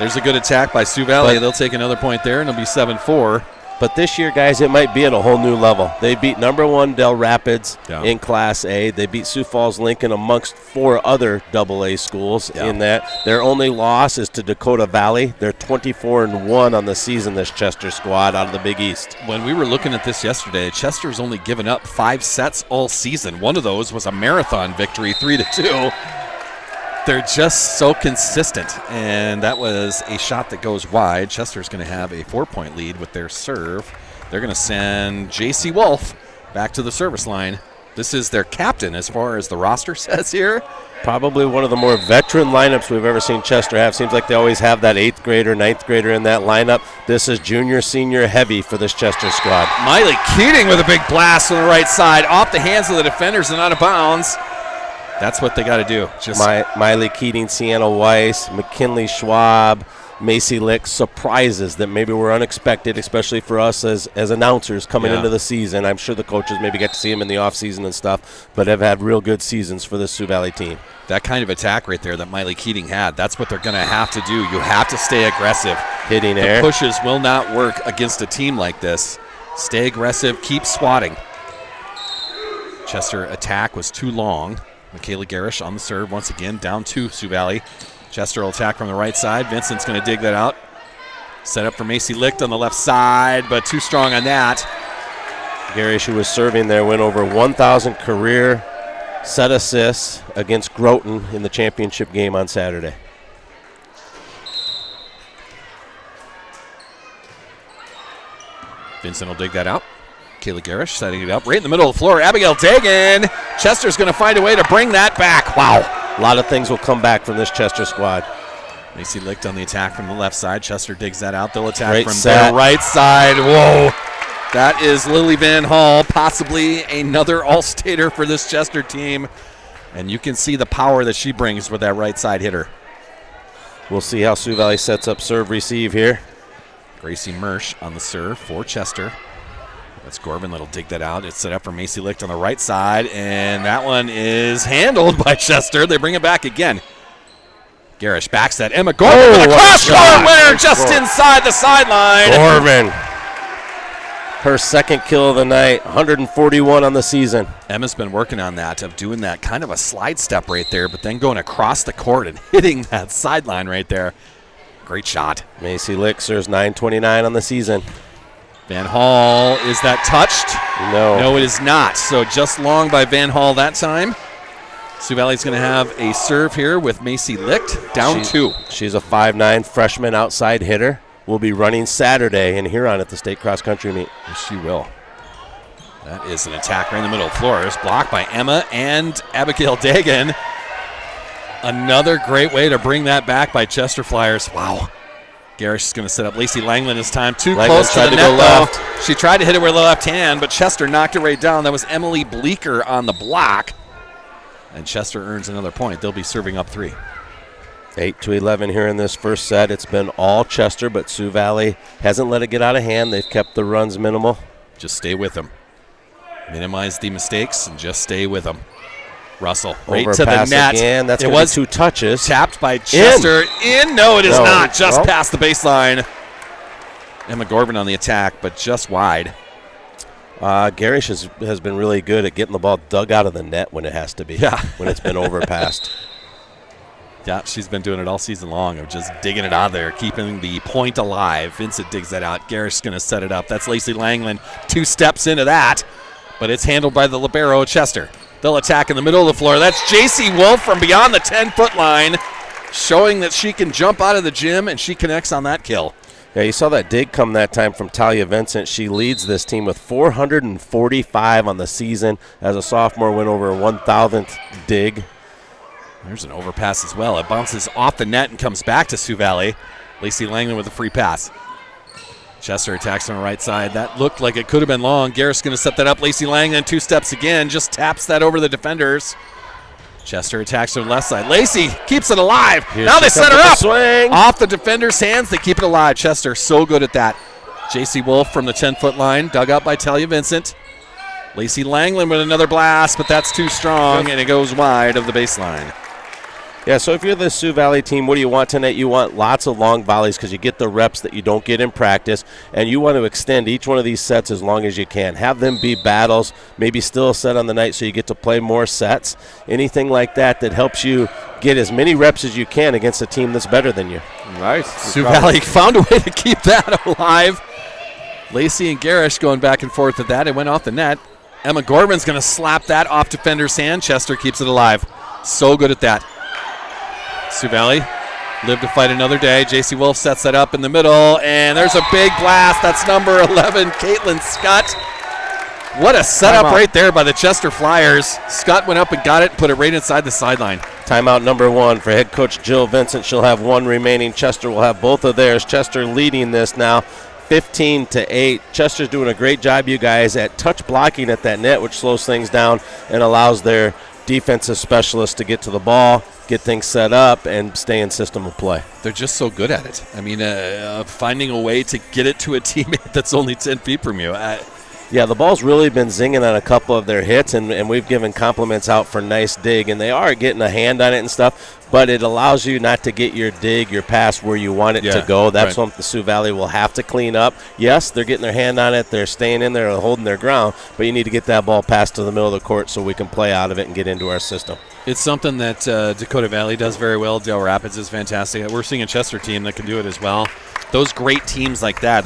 There's a good attack by Sioux Valley. They'll take another point there, and it'll be 7-4. But this year, guys, it might be at a whole new level. They beat number 1 Del Rapids in Class A. They beat Sioux Falls Lincoln amongst 4 other AA schools in that. Their only loss is to Dakota Valley. They're 24-1 on the season, this Chester squad out of the Big East. When we were looking at this yesterday, Chester's only given up 5 sets all season. One of those was a marathon victory, 3-2. They're just so consistent, and that was a shot that goes wide. Chester's going to have a 4-point lead with their serve. They're going to send J.C. Wolf back to the service line. This is their captain as far as the roster says here. Probably one of the more veteran lineups we've ever seen Chester have. Seems like they always have that 8th grader, 9th grader in that lineup. This is junior, senior heavy for this Chester squad. Miley Keating with a big blast on the right side, off the hands of the defenders and out of bounds. That's what they got to do. Miley Keating, Sienna Weiss, McKinley Schwab, Macy Lick, surprises that maybe were unexpected, especially for us as announcers coming into the season. I'm sure the coaches maybe get to see them in the offseason and stuff, but have had real good seasons for this Sioux Valley team. That kind of attack right there that Miley Keating had, that's what they're going to have to do. You have to stay aggressive. Hitting air. The pushes will not work against a team like this. Stay aggressive, keep swatting. Chester attack was too long. Michaela Garish on the serve once again, down 2 Sioux Valley. Chester will attack from the right side. Vincent's going to dig that out. Set up for Macy Licht on the left side, but too strong on that. Garish, who was serving there, went over 1,000 career set assists against Groton in the championship game on Saturday. Vincent will dig that out. Kayla Garish setting it up right in the middle of the floor. Abigail Dagan. Chester's going to find a way to bring that back. Wow. A lot of things will come back from this Chester squad. Macy Licht on the attack from the left side. Chester digs that out. They'll attack from the right side. Whoa. That is Lily Van Hall, possibly another All-Stater for this Chester team. And you can see the power that she brings with that right side hitter. We'll see how Sioux Valley sets up serve receive here. Gracie Mersch on the serve for Chester. That's Gorman that'll dig that out. It's set up for Macy Licht on the right side, and that one is handled by Chester. They bring it back again. Garish backs that. Emma Gorman with a cross-court winner just inside the sideline. Gorman. Her second kill of the night, 141 on the season. Emma's been working on that, of doing that kind of a slide step right there, but then going across the court and hitting that sideline right there. Great shot. Macy Licht serves 9:29 on the season. Van Hall, is that touched? No. No, it is not. So just long by Van Hall that time. Sioux Valley's going to have a serve here with Macy Licht, down 2. She's a 5'9" freshman outside hitter. Will be running Saturday in Huron at the state cross-country meet. Yes, she will. That is an attack right in the middle of the floor. It's blocked by Emma and Abigail Dagan. Another great way to bring that back by Chester Flyers. Wow. Garish is going to set up Lacey Langland this time. Too close to the net, left. She tried to hit it with her left hand, but Chester knocked it right down. That was Emily Bleeker on the block. And Chester earns another point. They'll be serving up 3. 8-11 here in this first set. It's been all Chester, but Sioux Valley hasn't let it get out of hand. They've kept the runs minimal. Just stay with them. Minimize the mistakes and just stay with them. Russell, right to the net. Again. That's going to be 2 touches. Tapped by Chester. In. No, it is not. Just past the baseline. Emma Gorban on the attack, but just wide. Garish has been really good at getting the ball dug out of the net when it has to be. Yeah. When it's been overpassed. Yeah, she's been doing it all season long of just digging it out of there, keeping the point alive. Vincent digs that out. Garish's going to set it up. That's Lacey Langland. 2 steps into that, but it's handled by the libero, Chester. They'll attack in the middle of the floor. That's J.C. Wolf from beyond the 10-foot line, showing that she can jump out of the gym, and she connects on that kill. Yeah, you saw that dig come that time from Talia Vincent. She leads this team with 445 on the season. As a sophomore, went over a 1,000th dig. There's an overpass as well. It bounces off the net and comes back to Sioux Valley. Lacey Langland with a free pass. Chester attacks on the right side. That looked like it could have been long. Garrett's going to set that up. Lacey Langland 2 steps again, just taps that over the defenders. Chester attacks on the left side. Lacey keeps it alive. Now they set her up. Swing. Off the defender's hands. They keep it alive. Chester so good at that. J.C. Wolf from the 10-foot line, dug out by Talia Vincent. Lacey Langland with another blast, but that's too strong, and it goes wide of the baseline. Yeah, so if you're the Sioux Valley team, what do you want tonight? You want lots of long volleys because you get the reps that you don't get in practice, and you want to extend each one of these sets as long as you can. Have them be battles, maybe still a set on the night so you get to play more sets. Anything like that that helps you get as many reps as you can against a team that's better than you. Nice. Sioux Valley found a way to keep that alive. Lacey and Garish going back and forth at that. It went off the net. Emma Gorman's going to slap that off defender's hand. Chester keeps it alive. So good at that. Sioux Valley live to fight another day. J.C. Wolf sets that up in the middle, and there's a big blast. That's number 11, Caitlin Scott. What a setup right there by the Chester Flyers. Scott went up and got it and put it right inside the sideline. Timeout number 1 for head coach Jill Vincent. She'll have 1 remaining. Chester will have both of theirs. Chester leading this now 15-8. Chester's doing a great job, you guys, at touch blocking at that net, which slows things down and allows their defensive specialists to get to the ball, get things set up, and stay in system of play. They're just so good at it. I mean, finding a way to get it to a teammate that's only 10 feet from you. Yeah, the ball's really been zinging on a couple of their hits, and we've given compliments out for nice dig, and they are getting a hand on it and stuff, but it allows you not to get your dig, your pass where you want it to go. That's what the Sioux Valley will have to clean up. Yes, they're getting their hand on it. They're staying in there and holding their ground, but you need to get that ball passed to the middle of the court so we can play out of it and get into our system. It's something that Dakota Valley does very well. Dale Rapids is fantastic. We're seeing a Chester team that can do it as well. Those great teams like that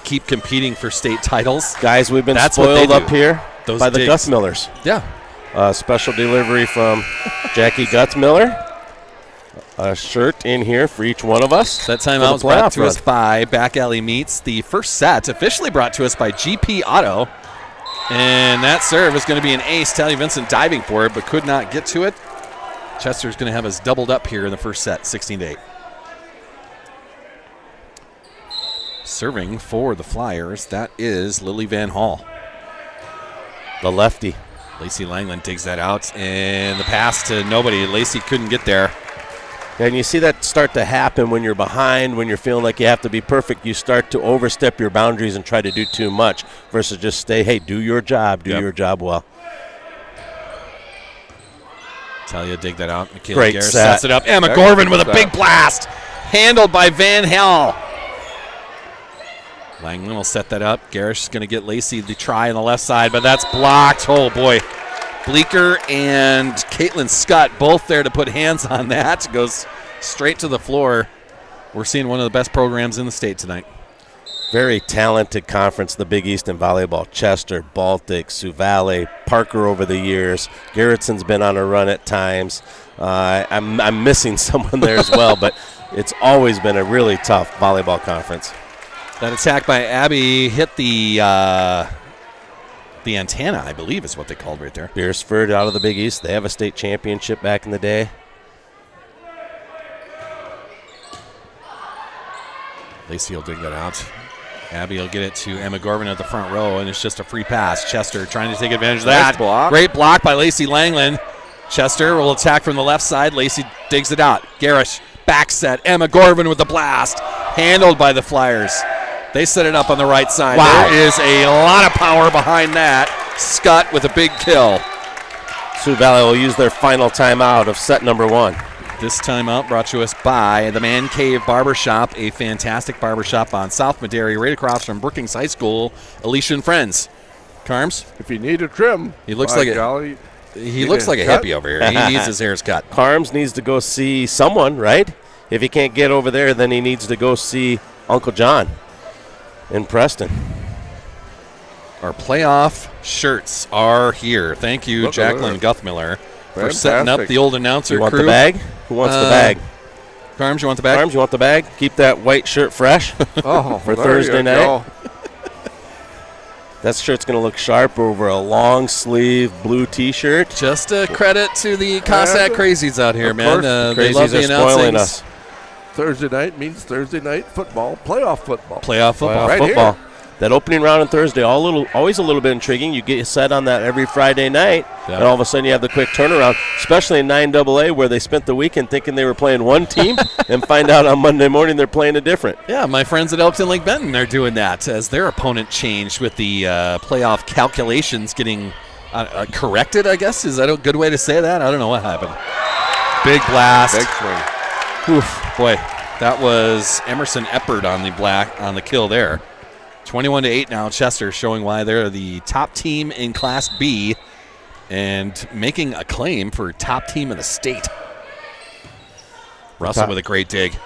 keep competing for state titles. Guys, we've been spoiled up here by the Gus Millers. Yeah. Special delivery from Jackie Gutzmiller. A shirt in here for each one of us. That timeout was brought to us by Back Alley Meats. The first set officially brought to us by GP Auto. And that serve is going to be an ace. Talia Vincent diving for it, but could not get to it. Chester's going to have us doubled up here in the first set, 16-8. Serving for the Flyers, that is Lily Van Hall. The lefty. Lacey Langland digs that out, and the pass to nobody. Lacey couldn't get there. And you see that start to happen when you're behind, when you're feeling like you have to be perfect. You start to overstep your boundaries and try to do too much versus just stay, hey, do your job, do your job well. Talia dig that out. Michaela Great Garris set. sets it up. Emma Gorman with a big blast. Handled by Van Hell. Langland will set that up. Garish is going to get Lacey the try on the left side, but that's blocked. Oh, boy. Bleeker and Caitlin Scott both there to put hands on that. Goes straight to the floor. We're seeing one of the best programs in the state tonight. Very talented conference, the Big East in volleyball. Chester, Baltic, Sioux Valley, Parker over the years. Garrettson's been on a run at times. I'm missing someone there as well, but it's always been a really tough volleyball conference. That attack by Abby hit the antenna, I believe is what they called right there. Beersford out of the Big East. They have a state championship back in the day. Lacey will dig that out. Abby will get it to Emma Gorman at the front row, and it's just a free pass. Chester trying to take advantage of that. Nice block. Great block by Lacey Langland. Chester will attack from the left side. Lacey digs it out. Garish back set. Emma Gorman with the blast. Handled by the Flyers. They set it up on the right side. Wow. There is a lot of power behind that. Scott with a big kill. Sioux Valley will use their final timeout of set number 1. This timeout brought to us by the Man Cave Barbershop, a fantastic barbershop on South Madera, right across from Brookings High School. Alicia and friends. Carms? If you need a trim, He looks like a hippie over here. He needs his hairs cut. Carms needs to go see someone, right? If he can't get over there, then he needs to go see Uncle John in Preston. Our playoff shirts are here. Thank you, Jacqueline Guthmiller, for setting up the old announcer You want crew. the bag? Who wants the bag? Carms, you want the bag? Carms, you want the bag? Keep that white shirt fresh Oh, for there Thursday you night. go. That shirt's going to look sharp over a long sleeve blue T-shirt. Just a credit to the Cossack crazies out here, Of man. course, They love the Crazies are spoiling announcings. us. Thursday night means Thursday night football, playoff football. Playoff football. Playoff Right football. here. That opening round on Thursday, always a little bit intriguing. You get set on that every Friday night, Yeah. and all of a sudden you have the quick turnaround, especially in 9AA where they spent the weekend thinking they were playing one team and find out on Monday morning they're playing a different. Yeah, my friends at Elkton Lake Benton are doing that as their opponent changed with the playoff calculations getting corrected, I guess. Is that a good way to say that? I don't know what happened. Big blast. Big swing. Oof, boy, that was Emerson Eppard on the kill there. 21-8 now. Chester showing why they're the top team in Class B and making a claim for top team in the state. Russell with a great dig.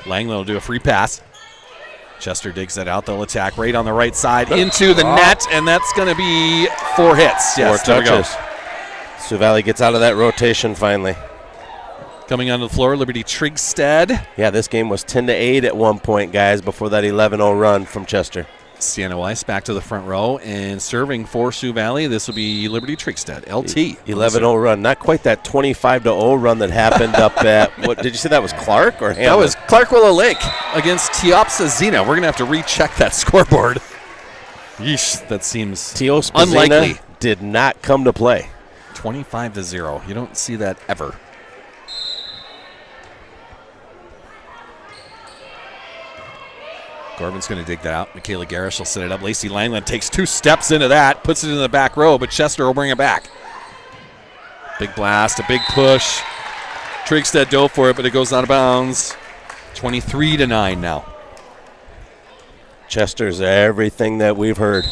Langland will do a free pass. Chester digs that out. They'll attack right on the right side into the net, and that's going to be 4 hits. Yes, 4 there we go. touches. Sioux Valley gets out of that rotation finally. Coming onto the floor, Liberty Trigstead. Yeah, this game was 10-8 at one point, guys, before that 11-0 run from Chester. Sienna Weiss back to the front row and serving for Sioux Valley. This will be Liberty Trigstead. LT. 11-0 run. Not quite that 25-0 run that happened up at, what did you say that was Clark or Hamlin? That was Clark Willow Lake against Teopsa Zena. We're going to have to recheck that scoreboard. Yeesh, that seems Teos unlikely. did not come to play. 25-0. You don't see that ever. Corbin's going to dig that out. Michaela Garrish will set it up. Lacey Langland takes 2 steps into that, puts it in the back row, but Chester will bring it back. Big blast, a big push. Trigstead dove for it, but it goes out of bounds. 23-9 now. Chester's everything that we've heard.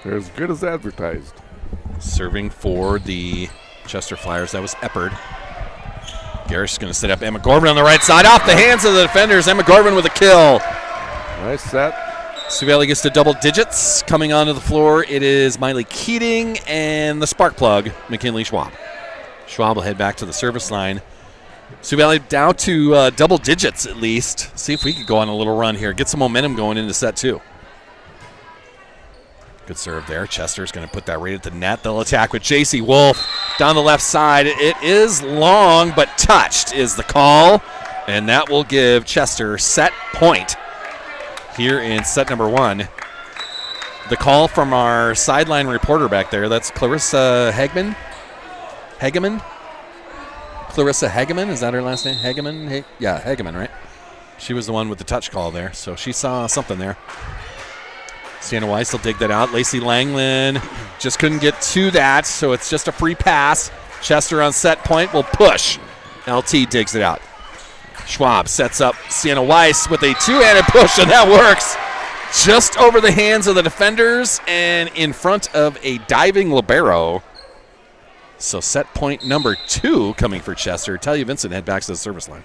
They're as good as advertised. Serving for the Chester Flyers, that was Eppard. Garrish is going to set up Emma Corbin on the right side, off the hands of the defenders. Emma Corbin with a kill. Nice set. Sioux Valley gets to double digits. Coming onto the floor, it is Miley Keating and the spark plug, McKinley Schwab. Schwab will head back to the service line. Sioux Valley down to double digits at least. See if we could go on a little run here. Get some momentum going into set 2. Good serve there. Chester's going to put that right at the net. They'll attack with J.C. Wolf down the left side. It is long, but touched is the call. And that will give Chester set point here in set number 1. The call from our sideline reporter back there, that's Clarissa Hageman. Clarissa Hageman, is that her last name? Hageman? Yeah, Hageman, right? She was the one with the touch call there, so she saw something there. Sienna Weiss will dig that out. Lacey Langland just couldn't get to that, so it's just a free pass. Chester on set point will push. LT digs it out. Schwab sets up Sienna Weiss with a 2-handed push, and that works. Just over the hands of the defenders and in front of a diving libero. So set point number 2 coming for Chester. Talia Vincent head back to the service line.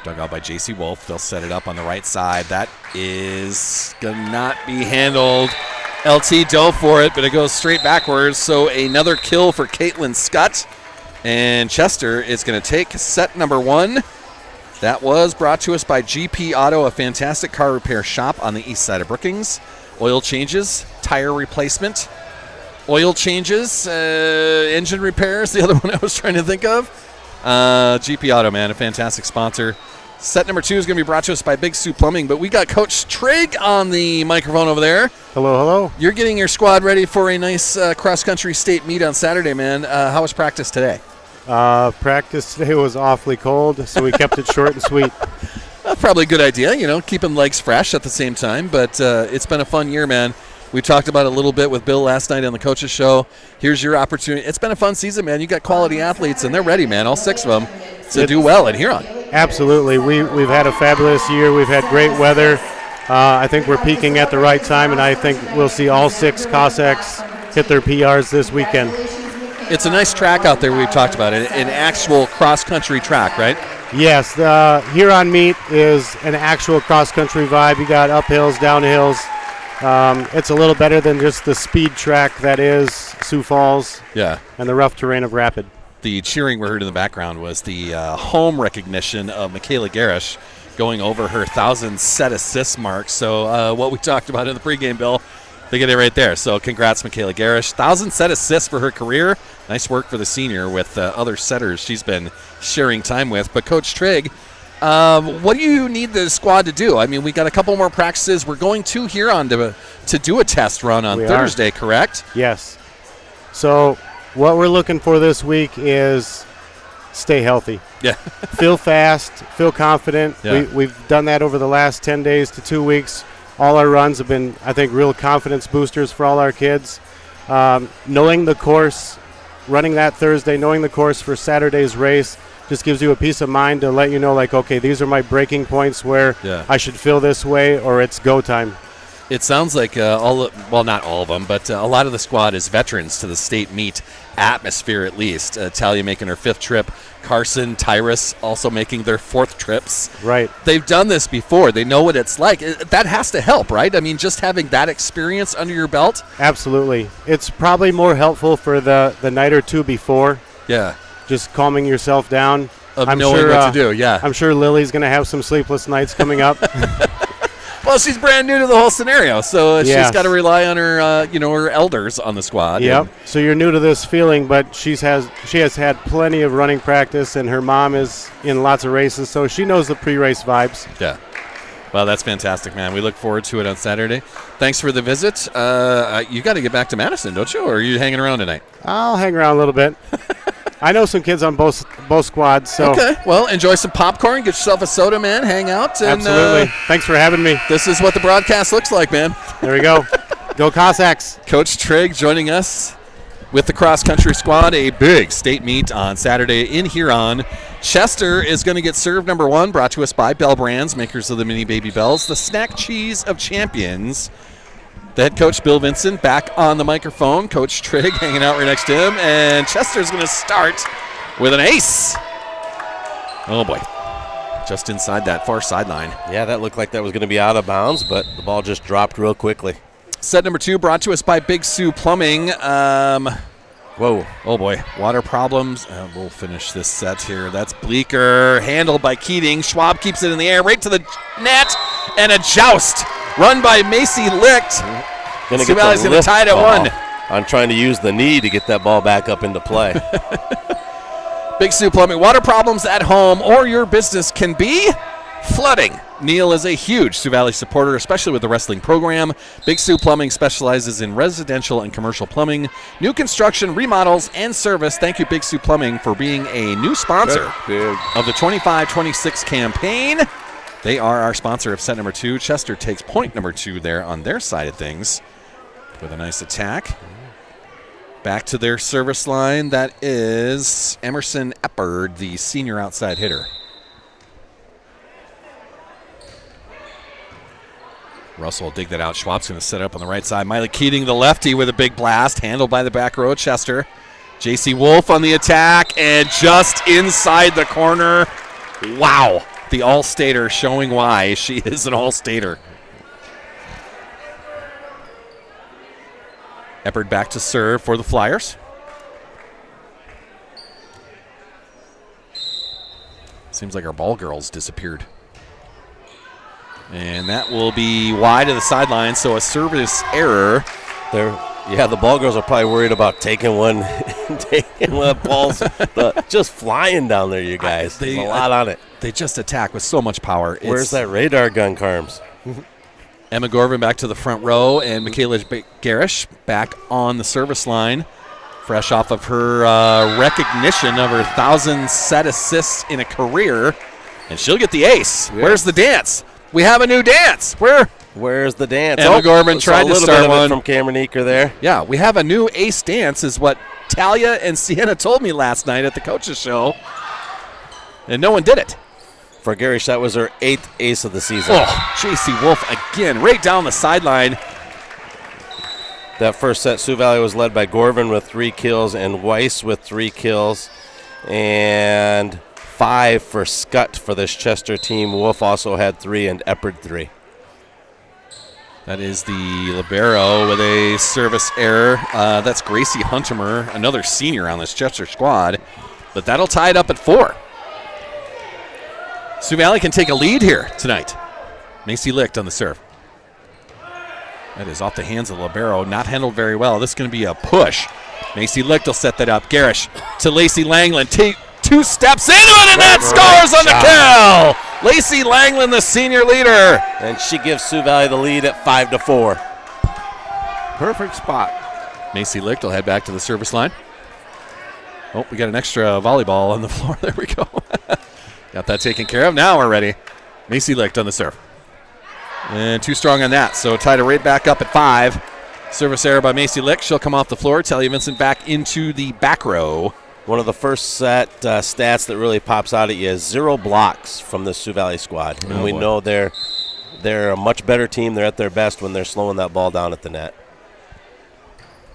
Dug out by J.C. Wolf. They'll set it up on the right side. That is going to not be handled. LT dove for it, but it goes straight backwards. So another kill for Caitlin Scott. And Chester is going to take set number 1. That was brought to us by GP Auto, a fantastic car repair shop on the east side of Brookings. Oil changes, tire replacement, oil changes, engine repairs, the other one I was trying to think of. GP Auto, man, a fantastic sponsor. Set number 2 is going to be brought to us by Big Sue Plumbing, but we got Coach Trigg on the microphone over there. Hello, hello. You're getting your squad ready for a nice cross-country state meet on Saturday, man. How was practice today? Practice today was awfully cold, so we kept it short and sweet. That's probably a good idea, keeping legs fresh at the same time, but it's been a fun year, man. We talked about it a little bit with Bill last night on the coaches show. Here's your opportunity. It's been a fun season, man. You got quality athletes, and they're ready, man, all 6 of them, to do well in Huron. Absolutely. We've had a fabulous year. We've had great weather. I think we're peaking at the right time, and I think we'll see all 6 Cossacks hit their PRs this weekend. It's a nice track out there we've talked about, an actual cross-country track, right? Yes, the Huron meet is an actual cross-country vibe. You got uphills, downhills. It's a little better than just the speed track that is Sioux Falls Yeah. and the rough terrain of Rapid. The cheering we heard in the background was the home recognition of Michaela Garish going over her 1,000 set assist mark. So what we talked about in the pregame, Bill, they get it right there. So congrats, Michaela Garish. 1,000 set assists for her career. Nice work for the senior with other setters she's been sharing time with. But Coach Trigg, what do you need the squad to do? I mean, we got a couple more practices. We're going to Huron to do a test run on Thursday, correct? Yes. So what we're looking for this week is stay healthy. Yeah. Feel fast, feel confident. Yeah. We've done that over the last 10 days to 2 weeks. All our runs have been, I think, real confidence boosters for all our kids. Knowing the course, running that Thursday, knowing the course for Saturday's race just gives you a peace of mind to let you know, like, okay, these are my breaking points where I should feel this way or it's go time. It sounds like not all of them, but a lot of the squad is veterans to the state meet atmosphere at least. Talia making her 5th trip. Carson, Tyrus also making their 4th trips. Right. They've done this before. They know what it's like. That has to help, right? I mean, just having that experience under your belt. Absolutely. It's probably more helpful for the night or two before. Yeah. Just calming yourself down. Knowing what to do, yeah. I'm sure Lily's going to have some sleepless nights coming up. Well, she's brand new to the whole scenario, so she's got to rely on her, her elders on the squad. Yep. So you're new to this feeling, but she has had plenty of running practice, and her mom is in lots of races, so she knows the pre-race vibes. Yeah. Well, that's fantastic, man. We look forward to it on Saturday. Thanks for the visit. You got to get back to Madison, don't you, or are you hanging around tonight? I'll hang around a little bit. I know some kids on both squads. So. Okay, well, enjoy some popcorn, get yourself a soda, man, hang out. And, absolutely. Thanks for having me. This is what the broadcast looks like, man. There we go. Go Cossacks. Coach Trigg joining us with the cross-country squad, a big state meet on Saturday in Huron. Chester is going to get served number 1, brought to us by Bell Brands, makers of the Mini Baby Bells, the snack cheese of champions. The head coach, Bill Vincent, back on the microphone. Coach Trigg hanging out right next to him. And Chester's going to start with an ace. Oh, boy. Just inside that far sideline. Yeah, that looked like that was going to be out of bounds, but the ball just dropped real quickly. Set number 2 brought to us by Big Sioux Plumbing. Whoa. Oh, boy. Water problems. We'll finish this set here. That's Bleecker. Handled by Keating. Schwab keeps it in the air right to the net. And a joust. Run by Macy Licht. Sioux Valley's going to tie it at 1. I'm trying to use the knee to get that ball back up into play. Big Sioux Plumbing. Water problems at home or your business can be flooding. Neil is a huge Sioux Valley supporter, especially with the wrestling program. Big Sioux Plumbing specializes in residential and commercial plumbing, new construction, remodels, and service. Thank you, Big Sioux Plumbing, for being a new sponsor of the 25-26 campaign. They are our sponsor of set number 2. Chester takes point number 2 there on their side of things with a nice attack. Back to their service line. That is Emerson Eppard, the senior outside hitter. Russell will dig that out. Schwab's going to set up on the right side. Miley Keating, the lefty, with a big blast. Handled by the back row, Chester. J.C. Wolf on the attack, and just inside the corner. Wow. The All-Stater showing why she is an All-Stater. Eppard back to serve for the Flyers. Seems like our ball girls disappeared. And that will be wide of the sideline, so a service error. Yeah, the ball girls are probably worried about taking one balls just flying down there, you guys. There's a lot on it. They just attack with so much power. Where's that radar gun, Carms? Emma Gorvin back to the front row, and Michaela Garish back on the service line, fresh off of her recognition of her 1,000 set assists in a career, and she'll get the ace. Yes. Where's the dance? We have a new dance. Where's the dance? Emma Gorman tried to start one from Cameron Eaker there. Yeah, we have a new ace dance, is what Talia and Sienna told me last night at the coaches show, and no one did it. For Garish, that was her 8th ace of the season. Oh, J.C. Wolf again, right down the sideline. That first set, Sioux Valley was led by Gorvin with 3 kills and Weiss with 3 kills, and 5 for Scott for this Chester team. Wolf also had 3 and Eppard 3. That is the libero with a service error. That's Gracie Huntemer, another senior on this Chester squad. but that'll tie it up at 4. Sioux Valley can take a lead here tonight. Macy Licht on the serve. That is off the hands of libero, not handled very well. This is going to be a push. Macy Licht will set that up. Garish to Lacey Langland. 2 steps into it, and that scores on the kill. Lacey Langland, the senior leader. And she gives Sioux Valley the lead at 5-4. Perfect spot. Macy Licht will head back to the service line. Oh, we got an extra volleyball on the floor. There we go. Got that taken care of. Now we're ready. Macy Licht on the serve. And too strong on that, so tied it right back up at 5. Service error by Macy Licht. She'll come off the floor. Talia Vincent back into the back row. One of the first set stats that really pops out at you is 0 blocks from the Sioux Valley squad. And we know they're a much better team. They're at their best when they're slowing that ball down at the net.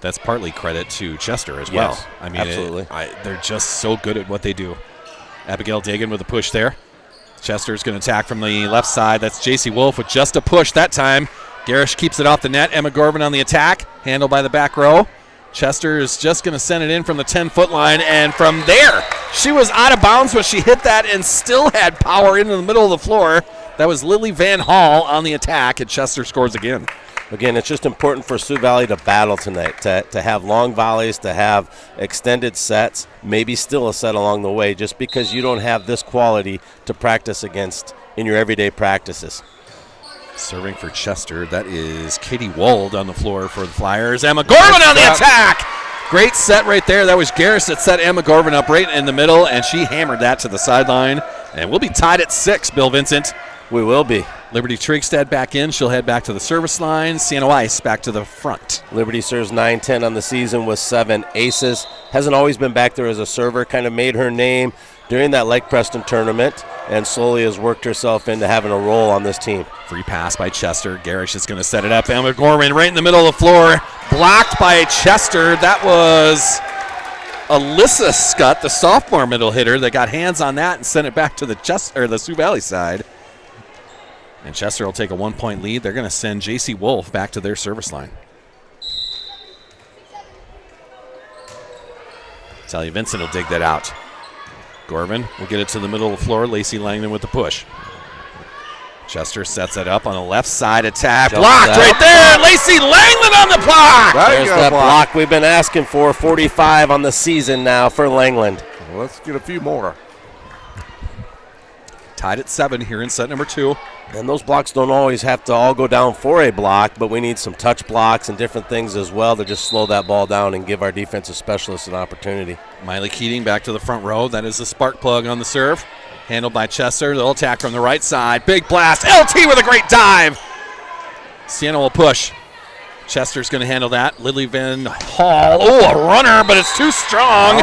That's partly credit to Chester as well. Yes, I mean, absolutely. They're just so good at what they do. Abigail Dagan with a push there. Chester's going to attack from the left side. That's J.C. Wolf with just a push that time. Garish keeps it off the net. Emma Gorman on the attack, handled by the back row. Chester is just going to send it in from the 10-foot line, and from there, she was out of bounds when she hit that and still had power into the middle of the floor. That was Lily Van Hall on the attack, and Chester scores again. Again, it's just important for Sioux Valley to battle tonight, to have long volleys, to have extended sets, maybe still a set along the way, just because you don't have this quality to practice against in your everyday practices. Serving for Chester, that is Katie Wold on the floor for the Flyers. Emma Gorman on the attack! Great set right there. That was Garris that set Emma Gorman up right in the middle, and she hammered that to the sideline. And we'll be tied at 6, Bill Vincent. We will be. Liberty Trigstad back in. She'll head back to the service line. Sienna Weiss back to the front. Liberty serves 9-10 on the season with 7 aces. Hasn't always been back there as a server. Kind of made her name during that Lake Preston tournament and slowly has worked herself into having a role on this team. Free pass by Chester. Garish is going to set it up. Emma Gorman right in the middle of the floor. Blocked by Chester. That was Alyssa Scott, the sophomore middle hitter, that got hands on that and sent it back to the Sioux Valley side. And Chester will take a 1-point lead. They're going to send J.C. Wolf back to their service line. Talia Vincent will dig that out. Gorman will get it to the middle of the floor. Lacey Langdon with the push. Chester sets it up on the left side attack. Blocked right there. Lacey Langland on the block. There's that block we've been asking for. 45 on the season now for Langland. Well, let's get a few more. Tied at 7 here in set number 2. And those blocks don't always have to all go down for a block, but we need some touch blocks and different things as well to just slow that ball down and give our defensive specialists an opportunity. Miley Keating back to the front row. That is the spark plug on the serve. Handled by Chester. They'll attack from the right side. Big blast. LT with a great dive. Sienna will push. Chester's going to handle that. Lily Van Hall. Oh, a runner, but it's too strong.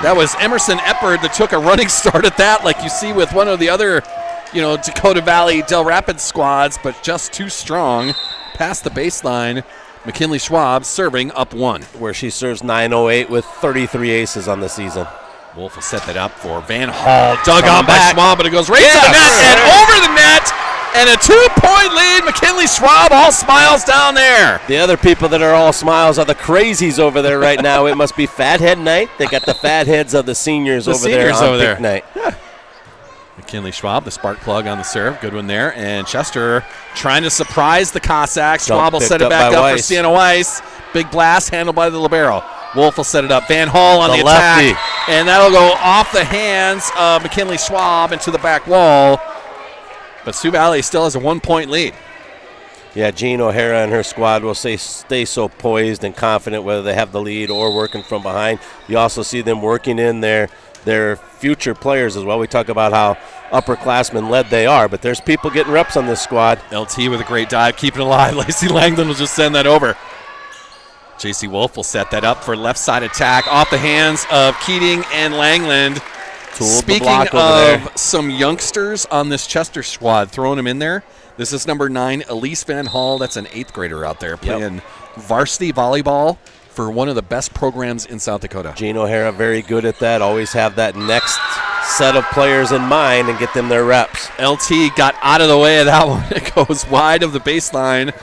That was Emerson Eppard that took a running start at that, like you see with one of the other, Dakota Valley, Del Rapids squads, but just too strong. Past the baseline. McKinley Schwab serving up 1. Where she serves 908 with 33 aces on the season. Wolf will set that up for Van Hall. Dug on by Schwab, but it goes right to the net and over the net. And a 2-point lead. McKinley Schwab all smiles down there. The other people that are all smiles are the crazies over there right now. It must be Fathead night. They got the fat heads of the seniors over there on Big Night. Yeah. McKinley Schwab, the spark plug on the serve. Good one there. And Chester trying to surprise the Cossacks. Schwab will set it back up for Sienna Weiss. Big blast handled by the libero. Wolf will set it up. Van Hall on the attack. And that'll go off the hands of McKinley Schwab into the back wall. But Sioux Valley still has a 1-point lead. Yeah, Jean O'Hara and her squad will stay so poised and confident whether they have the lead or working from behind. You also see them working in their future players as well. We talk about how upperclassmen led they are, but there's people getting reps on this squad. LT with a great dive, keeping it alive. Lacey Langdon will just send that over. J.C. Wolf will set that up for left side attack off the hands of Keating and Langland. Speaking of some youngsters on this Chester squad, throwing them in there, this is number 9, Elise Van Hall. That's an 8th grader out there playing varsity volleyball for one of the best programs in South Dakota. Jean O'Hara, very good at that. Always have that next set of players in mind and get them their reps. LT got out of the way of that one. It goes wide of the baseline.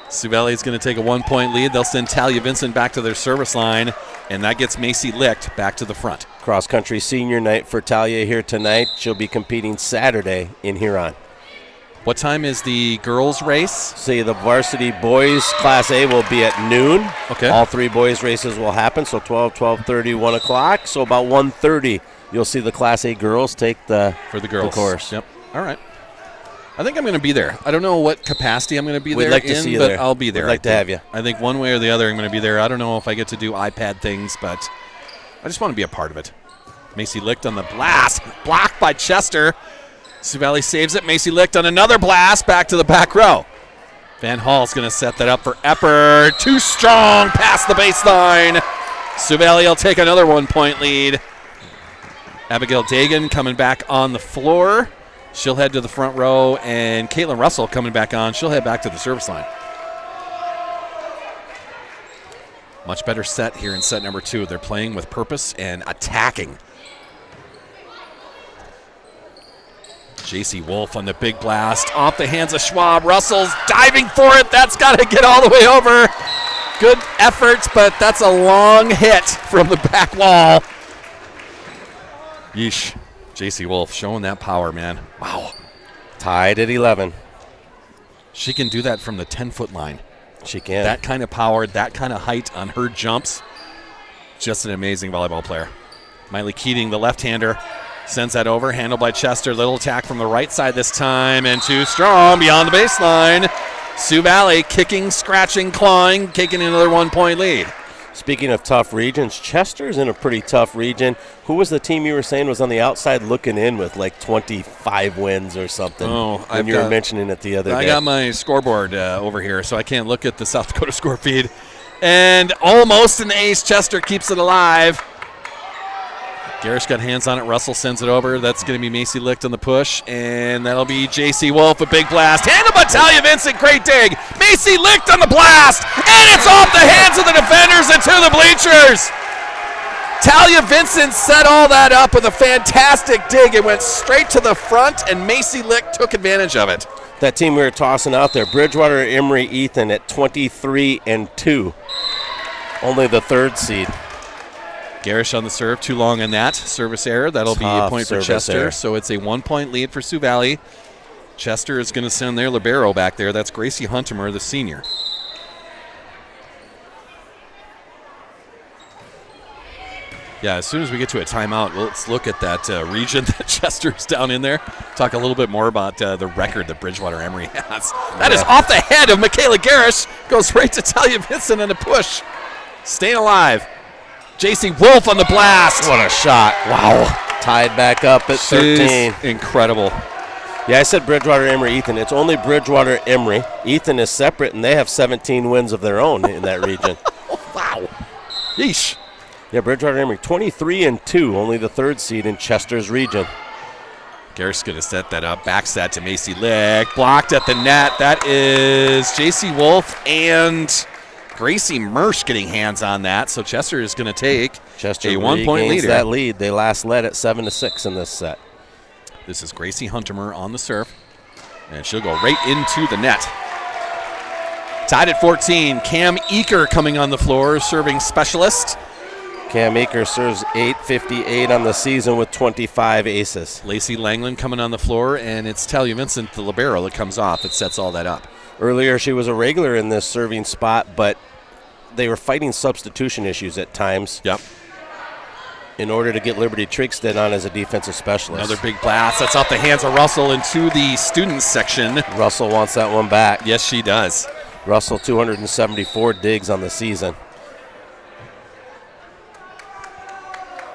Sioux Valley is going to take a 1-point lead. They'll send Talia Vincent back to their service line, and that gets Macy Licht back to the front. Cross-country senior night for Talia here tonight. She'll be competing Saturday in Huron. What time is the girls' race? See, the varsity boys Class A will be at noon. Okay. All 3 boys races will happen, so 12, 12:30, 1 o'clock. So about 1:30, you'll see the Class A girls take the course. Yep. All right. I think I'm going to be there. I don't know what capacity I'm going to be We'd there like to in, see you but there. I'll be there. We'd like to have you. I think one way or the other I'm going to be there. I don't know if I get to do iPad things, but I just want to be a part of it. Macy Licht on the blast. Blocked by Chester. Sioux Valley saves it. Macy Licht on another blast. Back to the back row. Van Hall's going to set that up for Epper. Too strong past the baseline. Sioux Valley will take another 1-point lead. Abigail Dagan coming back on the floor. She'll head to the front row, and Caitlin Russell coming back on. She'll head back to the service line. Much better set here in set number 2. They're playing with purpose and attacking. J.C. Wolf on the big blast. Off the hands of Schwab. Russell's diving for it. That's got to get all the way over. Good efforts, but that's a long hit from the back wall. Yeesh. J.C. Wolf showing that power, man. Wow. Tied at 11. She can do that from the 10-foot line. She can. That kind of power, that kind of height on her jumps. Just an amazing volleyball player. Miley Keating, the left-hander, sends that over. Handled by Chester. Little attack from the right side this time. And too strong beyond the baseline. Sioux Valley kicking, scratching, clawing, taking another 1-point lead. Speaking of tough regions, Chester's in a pretty tough region. Who was the team you were saying was on the outside looking in with like 25 wins or something? Oh, when you were mentioning it the other day. I got my scoreboard over here, so I can't look at the South Dakota score feed. And almost an ace. Chester keeps it alive. Garish got hands on it. Russell sends it over. That's going to be Macy Licht on the push. And that'll be J.C. Wolf, a big blast. Handled by Talia Vincent. Great dig. Macy Licht on the blast. And it's off the hands of the defenders and to the bleachers. Talia Vincent set all that up with a fantastic dig. It went straight to the front, and Macy Licht took advantage of it. That team we were tossing out there, Bridgewater, Emory, Ethan at 23-2. Only the 3rd seed. Garish on the serve, too long on that. Service error. That'll be a point for Chester. Error. So it's a 1-point lead for Sioux Valley. Chester is going to send their libero back there. That's Gracie Huntemer, the senior. Yeah, as soon as we get to a timeout, let's look at that region that Chester's down in there. Talk a little bit more about the record that Bridgewater Emory has. That is off the head of Michaela Garish. Goes right to Talia Vincent on a push. Staying alive. J.C. Wolf on the blast. What a shot. Wow. Tied back up at 13. Incredible. Yeah, I said Bridgewater, Emory, Ethan. It's only Bridgewater, Emory. Ethan is separate, and they have 17 wins of their own in that region. Wow. Yeesh. Yeah, Bridgewater, Emory, 23-2, only the 3rd seed in Chester's region. Garrett's going to set that up. Back set to Macy Licht. Blocked at the net. That is J.C. Wolf and Gracie Mersch getting hands on that. So Chester is going to take Chester a 1-point lead. That lead. They last led at 7-6 in this set. This is Gracie Huntemer on the serve. And she'll go right into the net. Tied at 14. Cam Eaker coming on the floor, serving specialist. Cam Eaker serves 858 on the season with 25 aces. Lacey Langland coming on the floor, and it's Talia Vincent, the libero, that comes off. It sets all that up. Earlier, she was a regular in this serving spot, but they were fighting substitution issues at times. Yep. In order to get Liberty Trigstead on as a defensive specialist. Another big blast. That's off the hands of Russell into the students section. Russell wants that one back. Yes, she does. Russell, 274 digs on the season.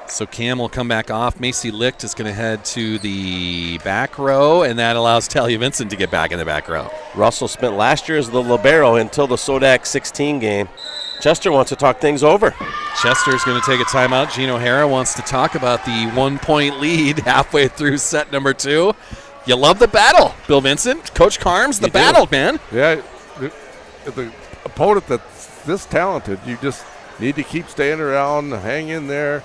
So Cam will come back off. Macy Licht is going to head to the back row, and that allows Talia Vincent to get back in the back row. Russell spent last year as the libero until the Sodak 16 game. Chester wants to talk things over. Chester's going to take a timeout. Gene O'Hara wants to talk about the 1-point lead halfway through set number 2. You love the battle, Bill Vincent. Coach Carms, the battle, man. Yeah, the opponent that's this talented, you just need to keep staying around, hang in there,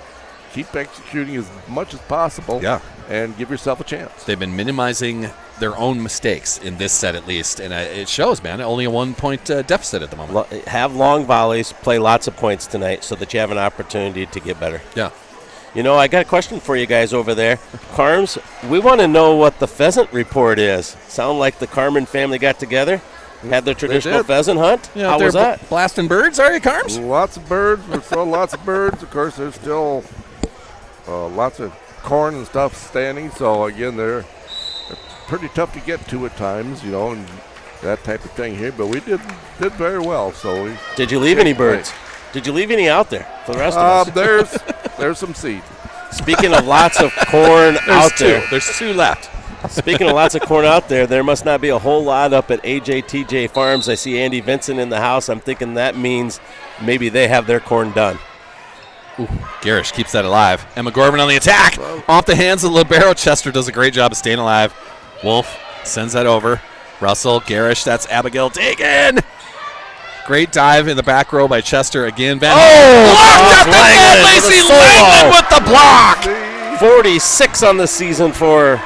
keep executing as much as possible, yeah, and give yourself a chance. They've been minimizing their own mistakes in this set at least, and it shows, man. Only a 1-point deficit at the moment. Have long volleys, play lots of points tonight so that you have an opportunity to get better. Yeah. You know, I got a question for you guys over there. Carms, we want to know what the pheasant report is. Sound like the Carmen family got together, had their traditional pheasant hunt? Yeah, how was that? Blasting birds, are you, Carms? Lots of birds. We're throwing lots of birds. Of course, there's still lots of corn and stuff standing. So, again, they're pretty tough to get to at times, you know, and that type of thing here. But we did very well. So did you leave any birds? Did you leave any out there for the rest of us? There's some seed. Speaking of lots of corn out there. There's 2 left. Speaking of lots of corn out there must not be a whole lot up at AJTJ Farms. I see Andy Vincent in the house. I'm thinking that means maybe they have their corn done. Ooh, Garish keeps that alive. Emma Gorman on the attack. Off the hands of libero. Chester does a great job of staying alive. Wolf sends that over. Russell, Garish, that's Abigail Dagan. Great dive in the back row by Chester. Again, Van blocked up the net. Lacey Langland with the block. 46 on the season for.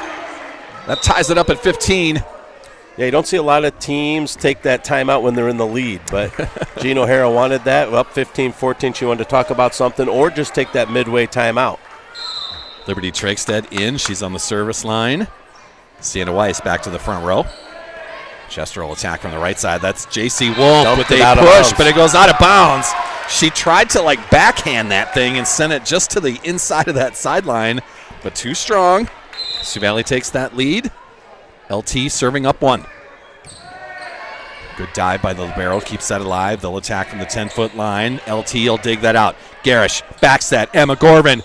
That ties it up at 15. Yeah, you don't see a lot of teams take that timeout when they're in the lead, but Jean O'Hara wanted that. Up 15-14, she wanted to talk about something or just take that midway timeout. Liberty Trakestead in. She's on the service line. Sienna Weiss back to the front row. Chester will attack from the right side. That's J.C. Wolf with a push, but it goes out of bounds. She tried to, backhand that thing and send it just to the inside of that sideline, but too strong. Sioux Valley takes that lead. LT serving up 1. Good dive by the libero, keeps that alive. They'll attack from the 10-foot line. LT will dig that out. Garish backs that. Emma Gorman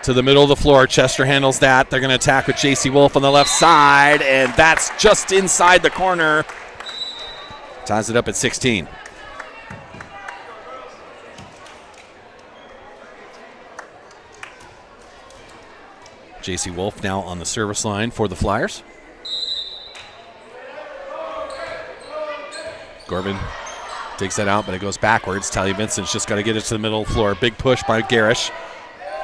to the middle of the floor. Chester handles that. They're going to attack with J.C. Wolf on the left side, and that's just inside the corner. Ties it up at 16. J.C. Wolf now on the service line for the Flyers. Gorman digs that out, but it goes backwards. Talia Vincent's just got to get it to the middle of the floor. Big push by Garish.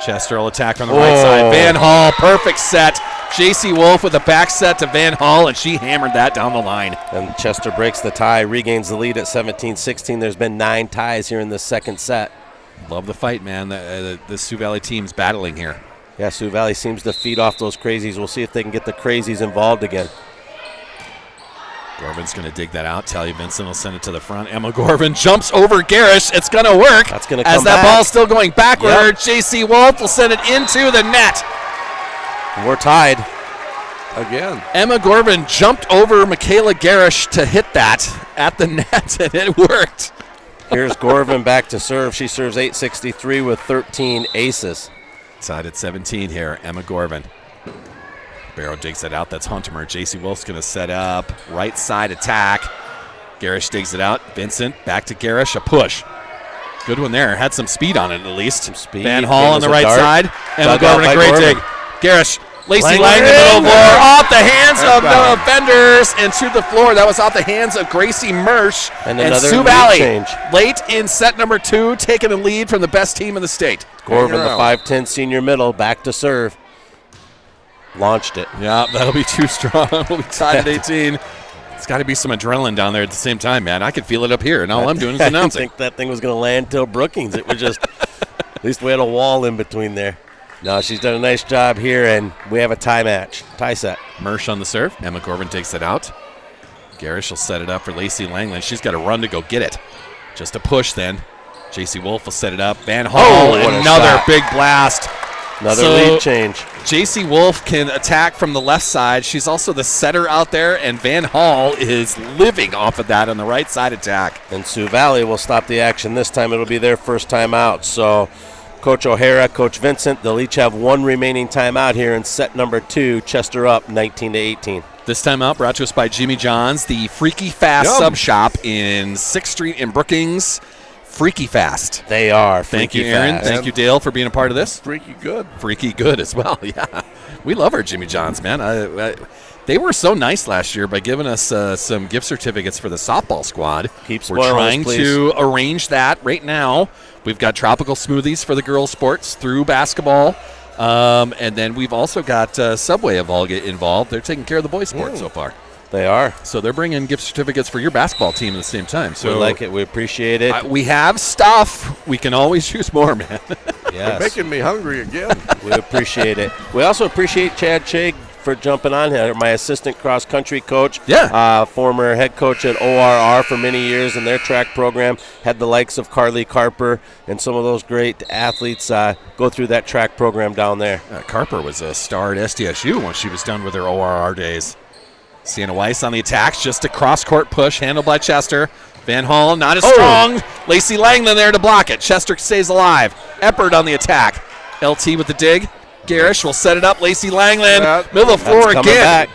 Chester will attack on the right side. Van Hall, perfect set. J.C. Wolf with a back set to Van Hall, and she hammered that down the line. And Chester breaks the tie, regains the lead at 17-16. There's been 9 ties here in the second set. Love the fight, man. The Sioux Valley team's battling here. Yeah, Sioux Valley seems to feed off those crazies. We'll see if they can get the crazies involved again. Gorban's going to dig that out. Talia Vincent will send it to the front. Emma Gorban jumps over Garish. It's going to work. That's going to come back. As that ball's still going backward, yep. J.C. Wolf will send it into the net. We're tied. Again. Emma Gorban jumped over Michaela Garish to hit that at the net, and it worked. Here's Gorban back to serve. She serves 863 with 13 aces. Tied at 17 here, Emma Gorban. Barrow digs it out. That's Huntemer. J.C. Wolf's going to set up. Right side attack. Garish digs it out. Vincent back to Garish. A push. Good one there. Had some speed on it at least. Some speed. Van Hall on the right side. Emma Dug out Gorban, a great Gorban. dig. Garish. Lacey Lang in the middle of the floor. Off the hands of the defenders and to the floor. That was off the hands of Gracie Mersch. And another Sioux Valley change. late in set number 2, taking the lead from the best team in the state. Gorban, the 5'10 senior middle, back to serve. Launched it. Yeah, that'll be too strong. We'll be tied at 18. It's got to be some adrenaline down there at the same time, man. I can feel it up here, and all I'm doing is announcing. I didn't think that thing was going to land till Brookings. It was just, at least we had a wall in between there. No, she's done a nice job here, and we have a tie match, tie set. Mersch on the serve. Emma Gorban takes it out. Garish will set it up for Lacey Langland. She's got to run to go get it. Just a push then. J.C. Wolf will set it up. Van Hall, another big blast. Another lead change. J.C. Wolf can attack from the left side. She's also the setter out there, and Van Hall is living off of that on the right side attack. And Sioux Valley will stop the action. This time it'll be their first time out. So Coach O'Hara, Coach Vincent, they'll each have one remaining timeout here in set number 2. Chester up 19-18. This timeout brought to us by Jimmy John's, the Freaky Fast Sub Shop in 6th Street in Brookings. Freaky Fast. They are. Thank you, Aaron. Thank you, Dale, for being a part of this. Freaky good. Freaky good as well, yeah. We love our Jimmy John's, man. They were so nice last year by giving us some gift certificates for the softball squad. Keep We're trying to arrange that right now. We've got tropical smoothies for the girls' sports through basketball. And then we've also got Subway involved. They're taking care of the boys' sport so far. They are. So they're bringing gift certificates for your basketball team at the same time. So we like it. We appreciate it. We have stuff. We can always use more, man. You're Yes. making me hungry again. We appreciate it. We also appreciate Chad Chig for jumping on here, my assistant cross-country coach. Yeah. Former head coach at ORR for many years in their track program. Had the likes of Carly Carper and some of those great athletes go through that track program down there. Carper was a star at SDSU once she was done with her ORR days. Sienna Weiss on the attacks, just a cross-court push handled by Chester. Van Hall not as strong. Lacey Langland there to block it. Chester stays alive. Eppard on the attack. LT with the dig. Garish will set it up. Lacey Langland, middle of the floor coming again. back.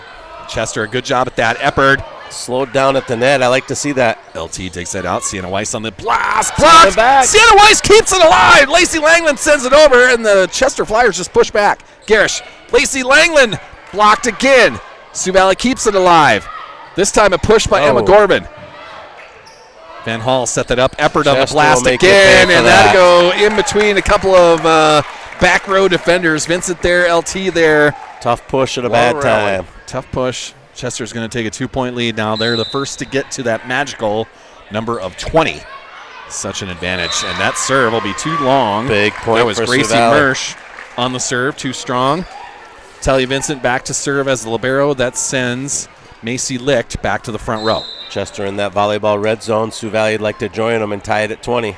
Chester, a good job at that. Eppard. Slowed down at the net. I like to see that. LT digs that out. Sienna Weiss on the blast. Coming Blocked. back. Sienna Weiss keeps it alive. Lacey Langland sends it over, and the Chester Flyers just push back. Garish. Lacey Langland blocked again. Sioux Valley keeps it alive. This time a push by Emma Gorman. Van Hall set that up. Eppard on the blast again, and that'll go in between a couple of back row defenders. Vincent there, LT there. Tough push at a bad time. Tough push. Chester's going to take a 2-point lead now. They're the first to get to that magical number of 20. Such an advantage, and that serve will be too long. Big point That was for Gracie Sioux Valley. Mersch on the serve, too strong. Talia Vincent back to serve as the libero. That sends Macy Licht back to the front row. Chester in that volleyball red zone. Sioux Valley would like to join them and tie it at 20.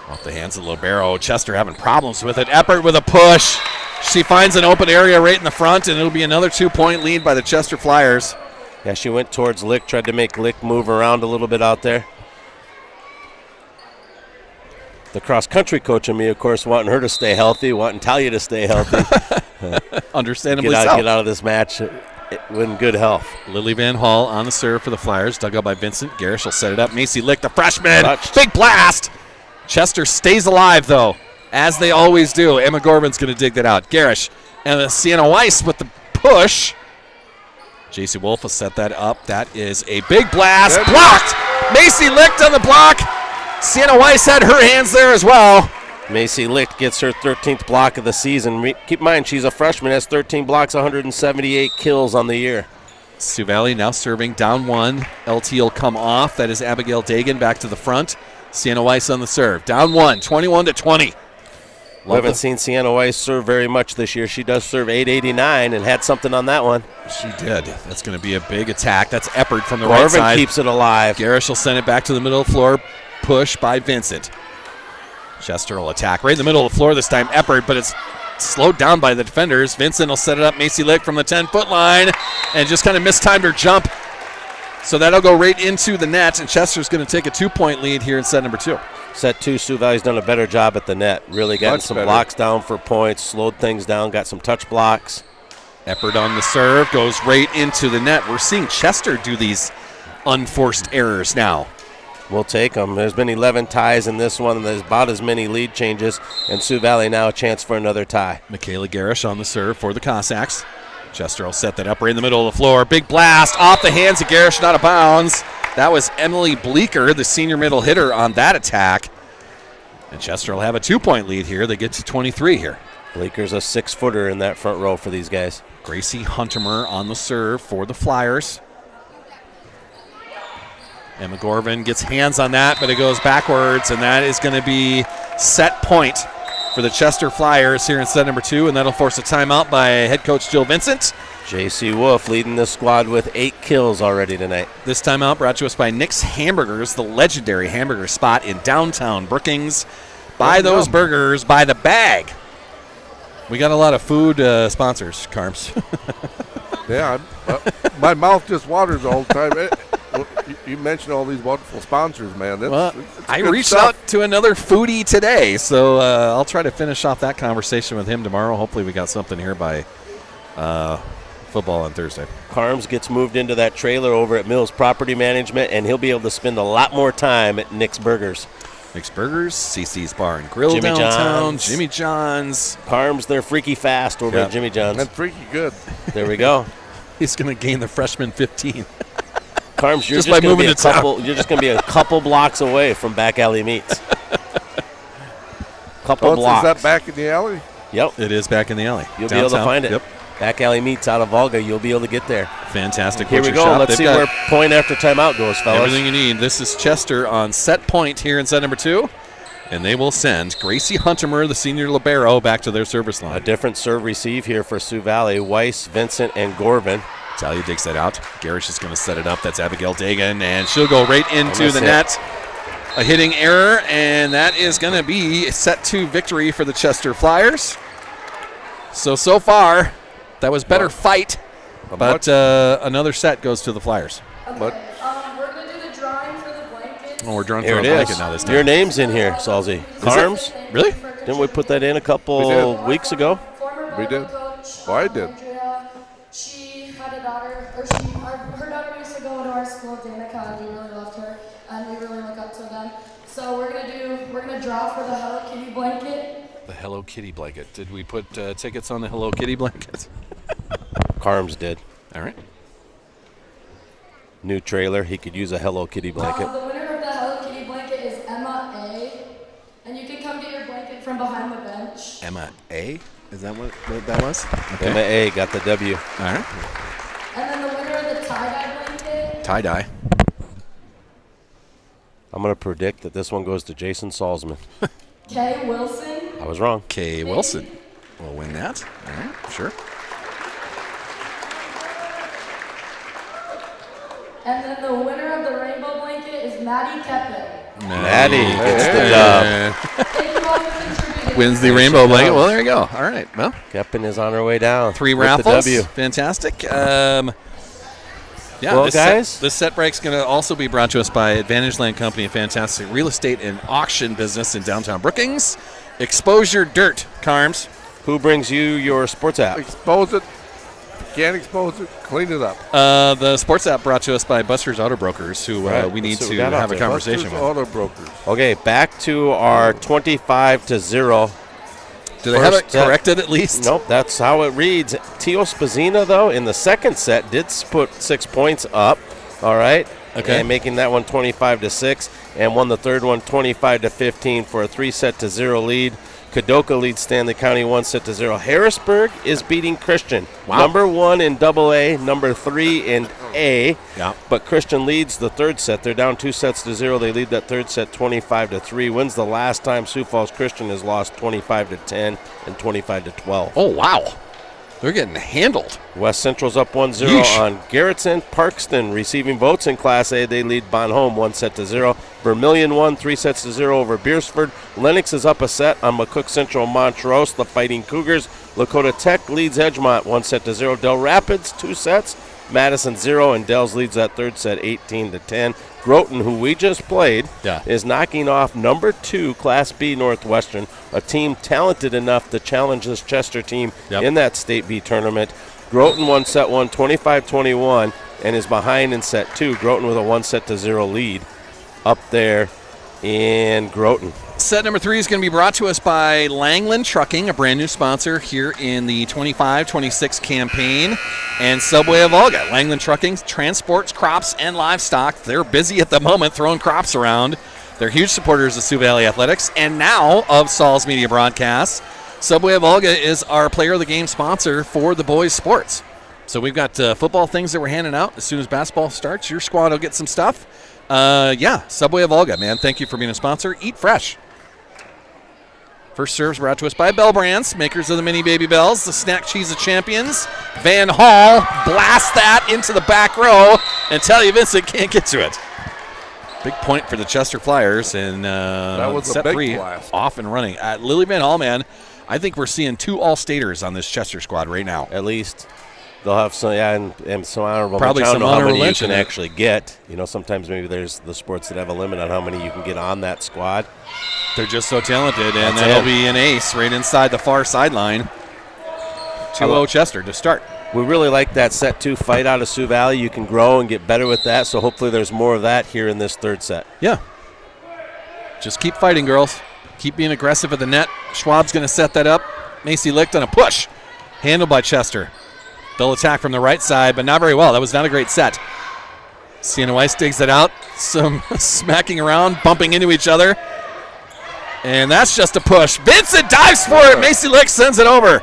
Off the hands of the libero. Chester having problems with it. Eppert with a push. She finds an open area right in the front, and it'll be another 2-point lead by the Chester Flyers. Yeah, she went towards Lick, tried to make Lick move around a little bit out there. The cross-country coach and me, of course, wanting her to stay healthy, wanting Talia to stay healthy. Understandably get so. out of this match in good health. Lily Van Hall on the serve for the Flyers. Dug out by Vincent. Garish will set it up. Macy Lick, the freshman. Touched. Big blast. Chester stays alive, though, as they always do. Emma Gorman's going to dig that out. Garish and Sienna Weiss with the push. JC Wolf will set that up. That is a big blast. Blocked. Macy Lick on the block. Sienna Weiss had her hands there as well. Macy Licht gets her 13th block of the season. Keep in mind, she's a freshman, has 13 blocks, 178 kills on the year. Sioux Valley now serving down one. LT will come off. That is Abigail Dagan back to the front. Sienna Weiss on the serve. Down one, 21-20. We haven't seen Sienna Weiss serve very much this year. She does serve 889 and had something on that one. She did. That's going to be a big attack. That's Eppard from the right side. Keeps it alive. Garish will send it back to the middle of the floor. Push by Vincent. Chester will attack right in the middle of the floor this time. Eppard, but it's slowed down by the defenders. Vincent will set it up. Macy Lick from the 10-foot line and just kind of mistimed her jump. So that'll go right into the net, and Chester's going to take a 2-point lead here in set number 2. Set 2, Sioux Valley's done a better job at the net. Really getting some blocks down for points, slowed things down, got some touch blocks. Eppard on the serve, goes right into the net. We're seeing Chester do these unforced errors now. We'll take them. There's been 11 ties in this one, and there's about as many lead changes, and Sioux Valley now a chance for another tie. Michaela Garish on the serve for the Cossacks. Chester will set that up right in the middle of the floor. Big blast off the hands of Garish, not out of bounds. That was Emily Bleeker, the senior middle hitter, on that attack. And Chester will have a 2-point lead here. They get to 23 here. Bleeker's a 6-footer in that front row for these guys. Gracie Huntemer on the serve for the Flyers. Emma Gorvin gets hands on that, but it goes backwards, and that is going to be set point for the Chester Flyers here in set number 2, and that'll force a timeout by head coach Jill Vincent. J.C. Wolf leading the squad with 8 kills already tonight. This timeout brought to us by Nick's Hamburgers, the legendary hamburger spot in downtown Brookings. Buy those burgers by the bag. We got a lot of food sponsors, Carms. Yeah, my mouth just waters all the time. You mentioned all these wonderful sponsors, man. I reached out to another foodie today, so I'll try to finish off that conversation with him tomorrow. Hopefully we got something here by football on Thursday. Carms gets moved into that trailer over at Mills Property Management, and he'll be able to spend a lot more time at Nick's Burgers. Nick's Burgers, CC's Bar and Grill Jimmy downtown, John's. Jimmy John's. Carms, they're freaky fast over at Jimmy John's. And freaky good. There we go. He's going to gain the freshman 15. Carms, you're just by moving to you're just going to be a couple blocks away from Back Alley Meats. couple blocks. Is that back in the alley? Yep. It is back in the alley. You'll be able to find it. Yep. Back alley meets out of Volga. You'll be able to get there. Fantastic. Here we butcher go. shop. Let's They've see got where point after timeout goes, fellas. everything you need. This is Chester on set point here in set number 2. And they will send Gracie Huntemer, the senior libero, back to their service line. A different serve receive here for Sioux Valley. Weiss, Vincent, and Gorvin. Talia digs that out. Garish is going to set it up. That's Abigail Dagan, and she'll go right into the it. net. A hitting error, and that is going to be set 2 victory for the Chester Flyers. So far, that was better fight, but another set goes to the Flyers. Okay, we're going to do the drawing for the blanket. Oh, we're drawing Here for a it blanket is. now this time. Your name's in here, Salzy. Carms? Really? Didn't we put that in a couple weeks ago? Former We did. volleyball coach, Oh, I did. Andrea, she had a daughter, or her daughter used to go to our school, Danica, and we really loved her, and we really look up to them. So we're gonna draw for the Hello Kitty blanket. The Hello Kitty blanket. Did we put tickets on the Hello Kitty blanket? Carms did. All right. New trailer. He could use a Hello Kitty blanket. The winner of the Hello Kitty blanket is Emma A. And you can come get your blanket from behind the bench. Emma A? Is that what that was? Okay. Emma A got the W. All right. And then the winner of the tie-dye blanket. Tie-dye. I'm going to predict that this one goes to Jason Salzman. Kay Wilson. I was wrong. Kay Wilson will win that. All right, sure. And then the winner of the rainbow blanket is Maddie Keppen. Maddie gets the dub. Thank you all for contributing. Wins the rainbow blanket. Well, there you go. All right. Well, Keppen is on her way down. 3 with raffles. The W. Fantastic. Yeah, Well, this guys. this set break's going to also be brought to us by Advantage Land Company, a fantastic real estate and auction business in downtown Brookings. Exposure Dirt, Carms. Who brings you your sports app? Expose it. Can't expose it. Clean it up. The sports app brought to us by Buster's Auto Brokers, who Right, we need let's see to what we got have out a there. conversation Buster's with. Auto Brokers. Okay, back to our 25-0. Do they have it first set. corrected at least? Nope, that's how it reads. Tio Spazina, though, in the second set did put 6 points up. All right. Okay. And making that one 25-6, and won the third one 25-15 for a 3-0 lead. Kadoka leads Stanley County 1-0. Harrisburg is beating Christian. Wow. Number 1 in AA, number 3 in A. Yeah. But Christian leads the third set. They're down 2-0. They lead that third set 25-3. When's the last time Sioux Falls Christian has lost 25-10 and 25-12? Oh, wow. They're getting handled. West Central's up 1-0 Yeesh. on Garrettson. Parkston receiving votes in Class A. They lead Bonhomme 1-0. Vermilion won 3-0 over Beersford. Lennox is up a set on McCook Central Montrose, the Fighting Cougars. Lakota Tech leads Edgemont 1-0. Del Rapids 2 sets. Madison 0, and Dells leads that third set 18-10. Groton, who we just played, is knocking off number 2 Class B Northwestern, a team talented enough to challenge this Chester team in that State B tournament. Groton won set 1 25-21 and is behind in set 2. Groton with a 1-0 lead up there in Groton. Set number 3 is going to be brought to us by Langland Trucking, a brand new sponsor here in the 25-26 campaign, and Subway of Olga. Langland Trucking transports crops and livestock. They're busy at the moment throwing crops around. They're huge supporters of Sioux Valley Athletics and now of Saul's Media Broadcasts. Subway of Olga is our player of the game sponsor for the boys' sports. So we've got football things that we're handing out. As soon as basketball starts, your squad will get some stuff. Subway of Olga, man. Thank you for being a sponsor. Eat fresh. First serves brought to us by Bell Brands, makers of the mini baby bells, the snack cheese of champions. Van Hall blasts that into the back row, and Talia Vincent can't get to it. Big point for the Chester Flyers, and That was a set big 3 blast. off and running. Lily Van Hall, man, I think we're seeing 2 All-Staters on this Chester squad right now. At least they'll have some, and some honorable Probably mention. I don't some know how honorable many you mention. can actually get. You know, sometimes maybe there's the sports that have a limit on how many you can get on that squad. They're just so talented, and That's that'll it. be an ace right inside the far sideline. 2-0 Chester to start. We really like that set 2 fight out of Sioux Valley. You can grow and get better with that, so hopefully there's more of that here in this third set. Yeah. Just keep fighting, girls. Keep being aggressive at the net. Schwab's going to set that up. Macy Licht on a push. Handled by Chester. They'll attack from the right side, but not very well. That was not a great set. Sienna Weiss digs it out. Some smacking around, bumping into each other. And that's just a push. Vincent dives for it. Macy Lick sends it over.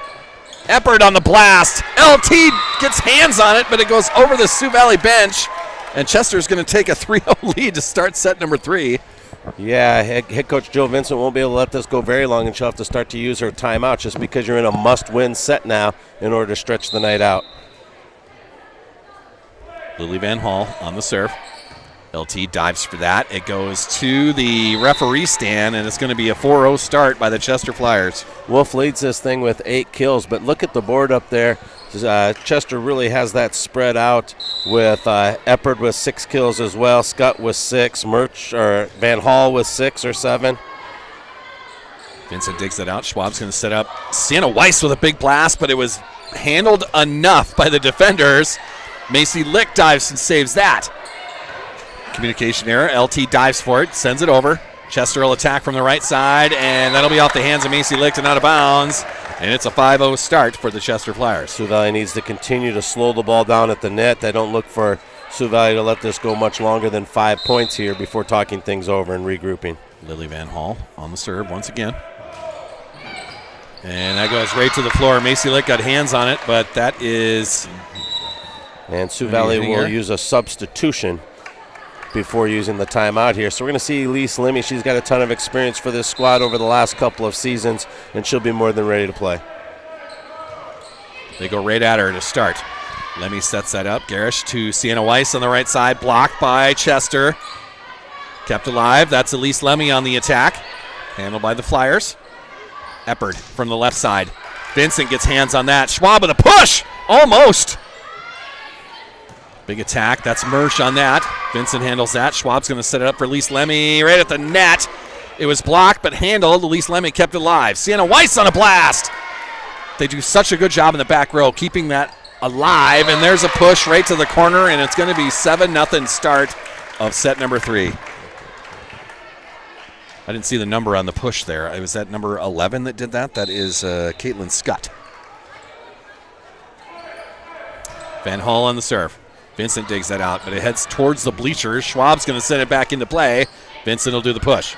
Eppert on the blast. LT gets hands on it, but it goes over the Sioux Valley bench. And Chester's going to take a 3-0 lead to start set number 3. Yeah, head coach Jill Vincent won't be able to let this go very long, and she'll have to start to use her timeout just because you're in a must-win set now in order to stretch the night out. Lily Van Hall on the serve. LT dives for that. It goes to the referee stand, and it's going to be a 4-0 start by the Chester Flyers. Wolf leads this thing with 8 kills, but look at the board up there. Chester really has that spread out with Eppert with 6 kills as well, Scott with 6, Van Hall with 6 or 7. Vincent digs it out. Schwab's going to set up. Sienna Weiss with a big blast, but it was handled enough by the defenders. Macy Lick dives and saves that. Communication error. LT dives for it, sends it over. Chester will attack from the right side, and that'll be off the hands of Macy Lick and out of bounds. And it's a 5-0 start for the Chester Flyers. Sioux Valley needs to continue to slow the ball down at the net. They don't look for Sioux Valley to let this go much longer than 5 points here before talking things over and regrouping. Lily Van Hall on the serve once again. And that goes right to the floor. Macy Lick got hands on it, but that is... And Sioux Valley will use a substitution before using the timeout here. So we're going to see Elise Lemmy. She's got a ton of experience for this squad over the last couple of seasons, and she'll be more than ready to play. They go right at her to start. Lemmy sets that up. Garish to Sienna Weiss on the right side. Blocked by Chester. Kept alive. That's Elise Lemmy on the attack. Handled by the Flyers. Eppert from the left side. Vincent gets hands on that. Schwab with a push. Almost. Big attack. That's Mersch on that. Vincent handles that. Schwab's going to set it up for Elise Lemmy right at the net. It was blocked but handled. Elise Lemmy kept it alive. Sienna Weiss on a blast. They do such a good job in the back row keeping that alive. And there's a push right to the corner, and it's going to be 7-0 start of set number 3. I didn't see the number on the push there. It was that number 11 that did that. That is Caitlin Scott. Van Hall on the serve. Vincent digs that out, but it heads towards the bleachers. Schwab's going to send it back into play. Vincent will do the push.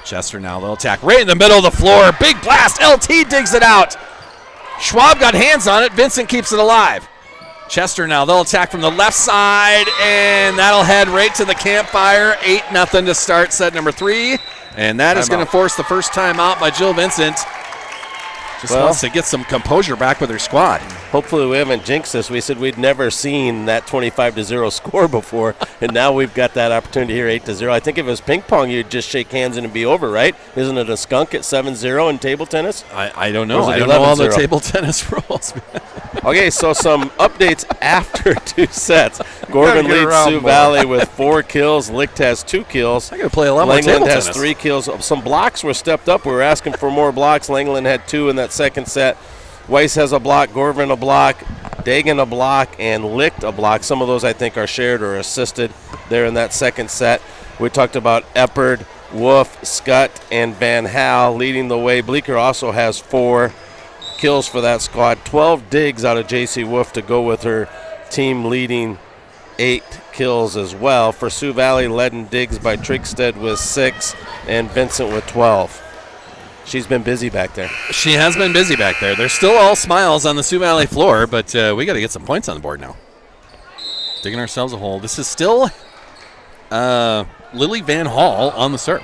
Chester now, they'll attack right in the middle of the floor. Big blast. LT digs it out. Schwab got hands on it. Vincent keeps it alive. Chester now, they'll attack from the left side, and that'll head right to the campfire. 8-0 to start set number 3, and that is going to force the first time out by Jill Vincent. Just wants to get some composure back with her squad. Hopefully we haven't jinxed this. We said we'd never seen that 25-0 score before, and now we've got that opportunity here, 8-0. I think if it was ping pong, you'd just shake hands and it'd be over, right? Isn't it a skunk at 7-0 in table tennis? I don't know. I don't know all the table tennis rules. Okay, so some updates after 2 sets. Gorman leads Sioux Valley with 4 kills. Licht has 2 kills. I got to play a lot more table tennis. Langland has 3 kills. Some blocks were stepped up. We were asking for more blocks. Langland had 2 in that second set. Weiss has a block, Gorman a block, Dagan a block, and Licht a block. Some of those I think are shared or assisted there in that second set. We talked about Eppert, Wolf, Scott, and Van Hal leading the way. Bleecker also has 4 kills for that squad. 12 digs out of J.C. Wolf to go with her team leading 8 kills as well. For Sioux Valley, led in digs by Trigstead with 6 and Vincent with 12. She's been busy back there. She has been busy back there. They're still all smiles on the Sioux Valley floor, but we got to get some points on the board now. Digging ourselves a hole. This is still Lily Van Hall on the serve.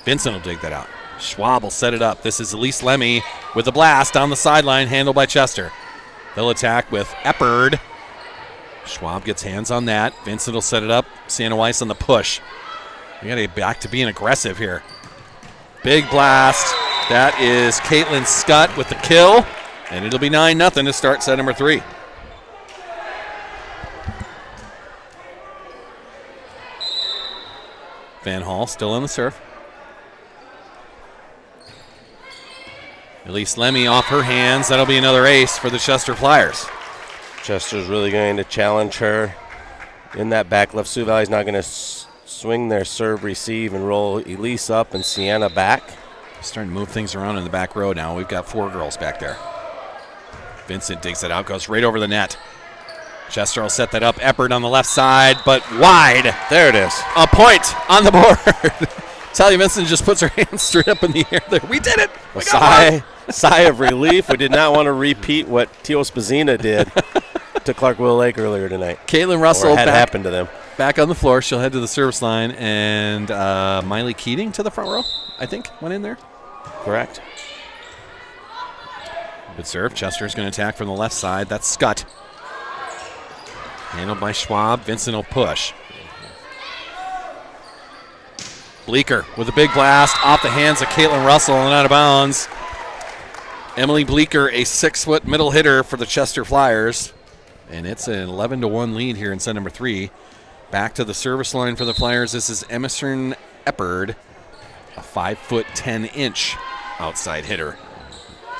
Vincent will dig that out. Schwab will set it up. This is Elise Lemmy with a blast on the sideline, handled by Chester. They'll attack with Eppert. Schwab gets hands on that. Vincent will set it up. Sienna Weiss on the push. We got to get back to being aggressive here. Big blast. That is Caitlin Scott with the kill, and it'll be 9-0 to start set number 3. Van Hall still on the serve. Elise Lemmy off her hands. That'll be another ace for the Chester Flyers. Chester's really going to challenge her in that back left. Sioux Valley's not going to swing their serve, receive, and roll Elise up and Sienna back. Starting to move things around in the back row now. We've got 4 girls back there. Vincent digs it out, goes right over the net. Chester will set that up. Eppert on the left side, but wide. There it is. A point on the board. Talia Vincent just puts her hands straight up in the air there. We did it. We got Sigh of relief. We did not want to repeat what Tio Spazina did to Clark-Willow Lake earlier tonight. Caitlin Russell or had happened to them. Back on the floor. She'll head to the service line. And Miley Keating to the front row, I think, went in there. Correct. Good serve. Chester's going to attack from the left side. That's Scott. Handled by Schwab. Vincent will push. Bleeker with a big blast off the hands of Caitlin Russell and out of bounds. Emily Bleeker, a 6-foot middle hitter for the Chester Flyers. And it's an 11-1 lead here in set number 3. Back to the service line for the Flyers. This is Emerson Eppard, a 5-foot 10-inch outside hitter.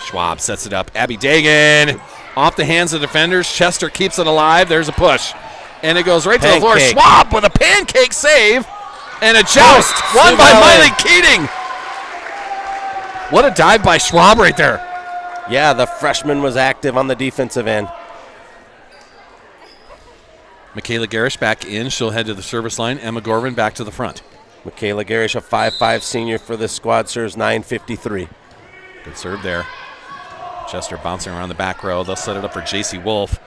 Schwab sets it up. Abby Dagan off the hands of defenders. Chester keeps it alive. There's a push. And it goes right to the floor. Schwab with a pancake save and a joust. Won by Miley Keating. What a dive by Schwab right there. Yeah, the freshman was active on the defensive end. Michaela Garish back in. She'll head to the service line. Emma Gorvin back to the front. Michaela Garish, a 5'5 senior for this squad, serves 9:53. Good serve there. Chester bouncing around the back row. They'll set it up for J.C. Wolf.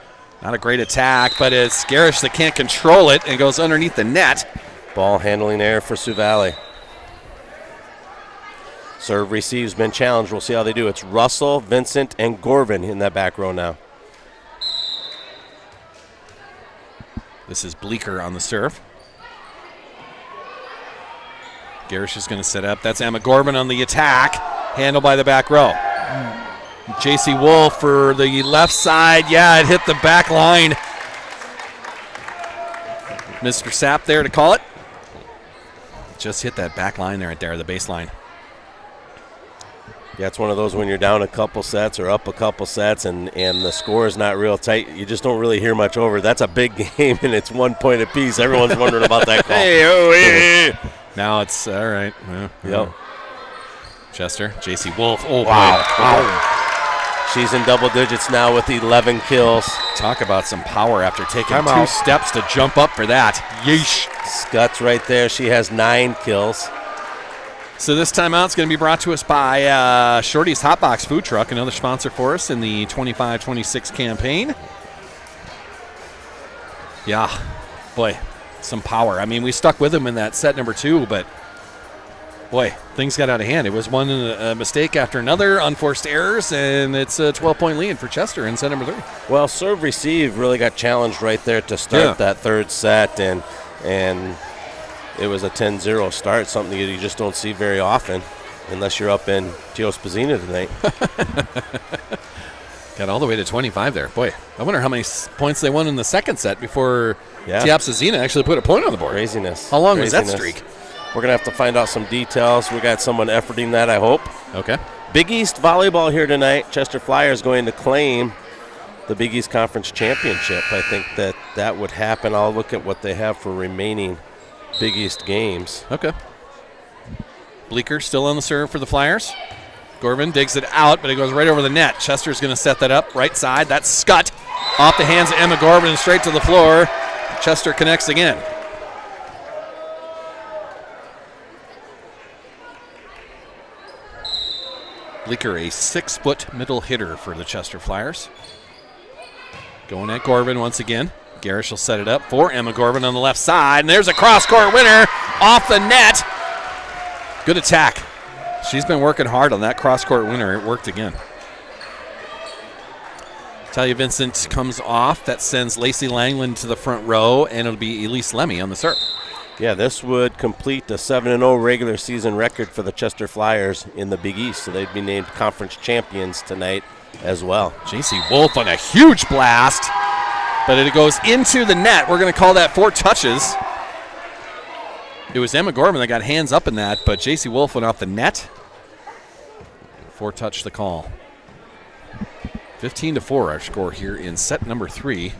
Not a great attack, but it's Garish that can't control it and goes underneath the net. Ball handling error for Sioux Valley. Serve receives, been challenged. We'll see how they do. It's Russell, Vincent, and Gorvin in that back row now. This is Bleeker on the serve. Garish is going to set up. That's Emma Gorvin on the attack. Handled by the back row. J.C. Wolf for the left side. Yeah, it hit the back line. Mr. Sapp there to call it. Just hit that back line there, the baseline. Yeah, it's one of those when you're down a couple sets or up a couple sets and the score is not real tight, you just don't really hear much over. That's a big game, and it's 1 point apiece. Everyone's wondering about that call. Hey. Now it's all right. Yep. Chester, J.C. Wolf. Oh, wow. Boy. Wow. She's in double digits now with 11 kills. Talk about some power after taking 2 steps to jump up for that. Yeesh. Scott's right there. She has 9 kills. So this timeout's going to be brought to us by Shorty's Hotbox Food Truck, another sponsor for us in the 25-26 campaign. Yeah, boy, some power. I mean, we stuck with them in that set number 2, but boy, things got out of hand. It was one mistake after another, unforced errors, and it's a 12-point lead for Chester in set number 3. Well, serve receive really got challenged right there to start that third set, and it was a 10-0 start, something that you just don't see very often unless you're up in Tio Spazina tonight. Got all the way to 25 there. Boy, I wonder how many points they won in the second set before Tio Spazina actually put a point on the board. Craziness. How long was that streak? We're going to have to find out some details. We got someone efforting that, I hope. Okay. Big East volleyball here tonight. Chester Flyers going to claim the Big East Conference Championship. I think that would happen. I'll look at what they have for remaining Big East games. Okay. Bleeker still on the serve for the Flyers. Gorvin digs it out, but it goes right over the net. Chester's going to set that up right side. That's Scott off the hands of Emma Gorvin and straight to the floor. Chester connects again. Bleeker, a 6-foot middle hitter for the Chester Flyers. Going at Gorvin once again. Garish will set it up for Emma Gorvin on the left side, and there's a cross-court winner off the net. Good attack. She's been working hard on that cross-court winner. It worked again. Talia Vincent comes off. That sends Lacey Langland to the front row, and it'll be Elise Lemmy on the serve. Yeah, this would complete a 7-0 regular season record for the Chester Flyers in the Big East, so they'd be named conference champions tonight as well. J.C. Wolf on a huge blast, but it goes into the net. We're going to call that 4 touches. It was Emma Gorman that got hands up in that, but J.C. Wolf went off the net. 4 touch the call. 15-4 our score here in set number 3.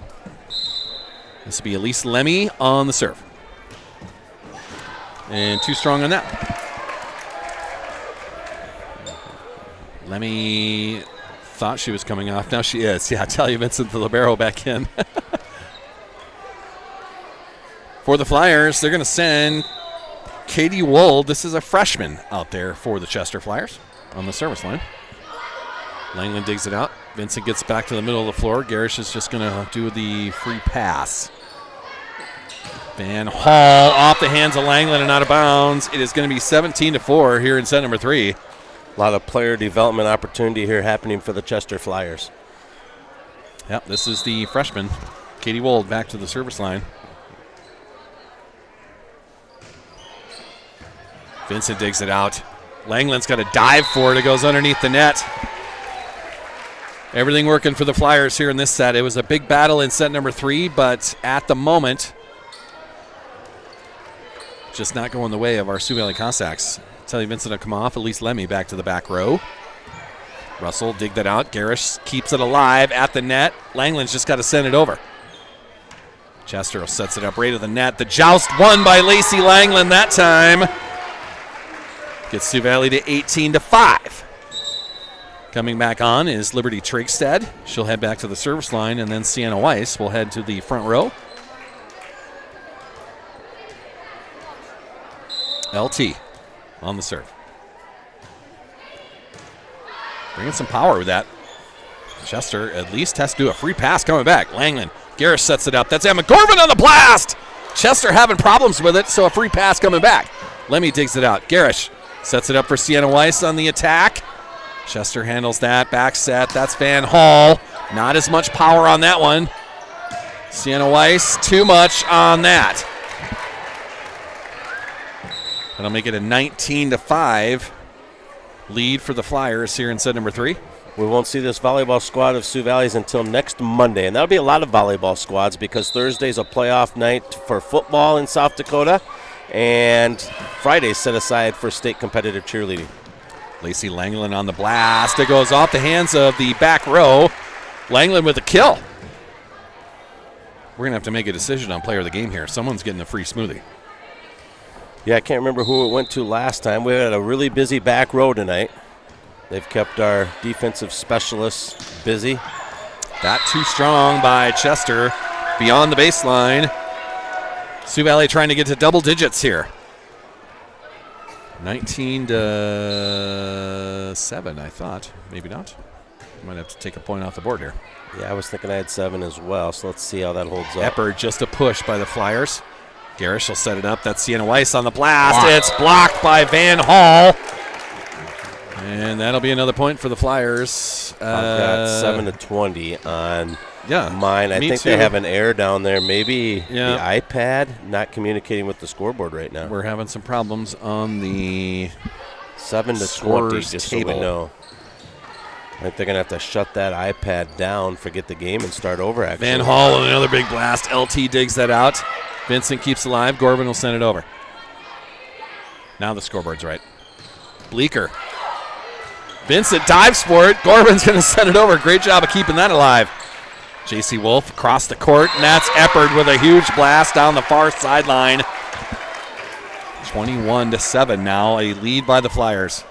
This will be Elise Lemmy on the serve. And too strong on that. Lemmy thought she was coming off. Now she is. Yeah, Talia Vincent, the libero, back in. For the Flyers, they're going to send Katie Wold, this is a freshman out there for the Chester Flyers on the service line. Langland digs it out. Vincent gets back to the middle of the floor. Garish is just going to do the free pass. Van Hall off the hands of Langland and out of bounds. It is going to be 17-4 here in set number 3. A lot of player development opportunity here happening for the Chester Flyers. Yep, this is the freshman, Katie Wold, back to the service line. Vincent digs it out. Langland's got a dive for it. It goes underneath the net. Everything working for the Flyers here in this set. It was a big battle in set number 3, but at the moment, just not going the way of our Sioux Valley Cossacks. Tell you Vincent to come off. Elise Lemmy back to the back row. Russell dig that out. Garish keeps it alive at the net. Langland's just got to send it over. Chester sets it up right at the net. The joust won by Lacey Langland that time. Gets Sioux Valley to 18-5. Coming back on is Liberty Trigstad. She'll head back to the service line, and then Sienna Weiss will head to the front row. LT on the serve. Bringing some power with that. Chester at least has to do a free pass coming back. Langland. Garish sets it up. That's Emma Gorman on the blast. Chester having problems with it, so a free pass coming back. Lemmy digs it out. Garish sets it up for Sienna Weiss on the attack. Chester handles that. Back set. That's Van Hall. Not as much power on that one. Sienna Weiss, too much on that. That'll make it a 19-5 lead for the Flyers here in set number 3. We won't see this volleyball squad of Sioux Valley's until next Monday, and that'll be a lot of volleyball squads because Thursday's a playoff night for football in South Dakota, and Friday's set aside for state competitive cheerleading. Lacey Langland on the blast. It goes off the hands of the back row. Langland with a kill. We're going to have to make a decision on player of the game here. Someone's getting a free smoothie. Yeah, I can't remember who it went to last time. We had a really busy back row tonight. They've kept our defensive specialists busy. That too strong by Chester beyond the baseline. Sioux Valley trying to get to double digits here. 19-7, I thought. Maybe not. Might have to take a point off the board here. Yeah, I was thinking I had 7 as well, so let's see how that holds up. Epper just a push by the Flyers. Garish will set it up. That's Sienna Weiss on the blast. It's blocked by Van Hall. And that'll be another point for the Flyers. I've got 7-20 on mine. I think too. they have an error down there. Maybe the Yeah. iPad not communicating with the scoreboard right now. We're having some problems on the 7-20, scorer's just table. so we know. I think they're going to have to shut that iPad down, forget the game, and start over, actually. Van Hall with another big blast. LT digs that out. Vincent keeps alive. Gorvin will send it over. Now the scoreboard's right. Bleeker. Vincent dives for it. Gorvin's going to send it over. Great job of keeping that alive. J.C. Wolf across the court, and that's Eppard with a huge blast down the far sideline. 21-7 now, a lead by the Flyers.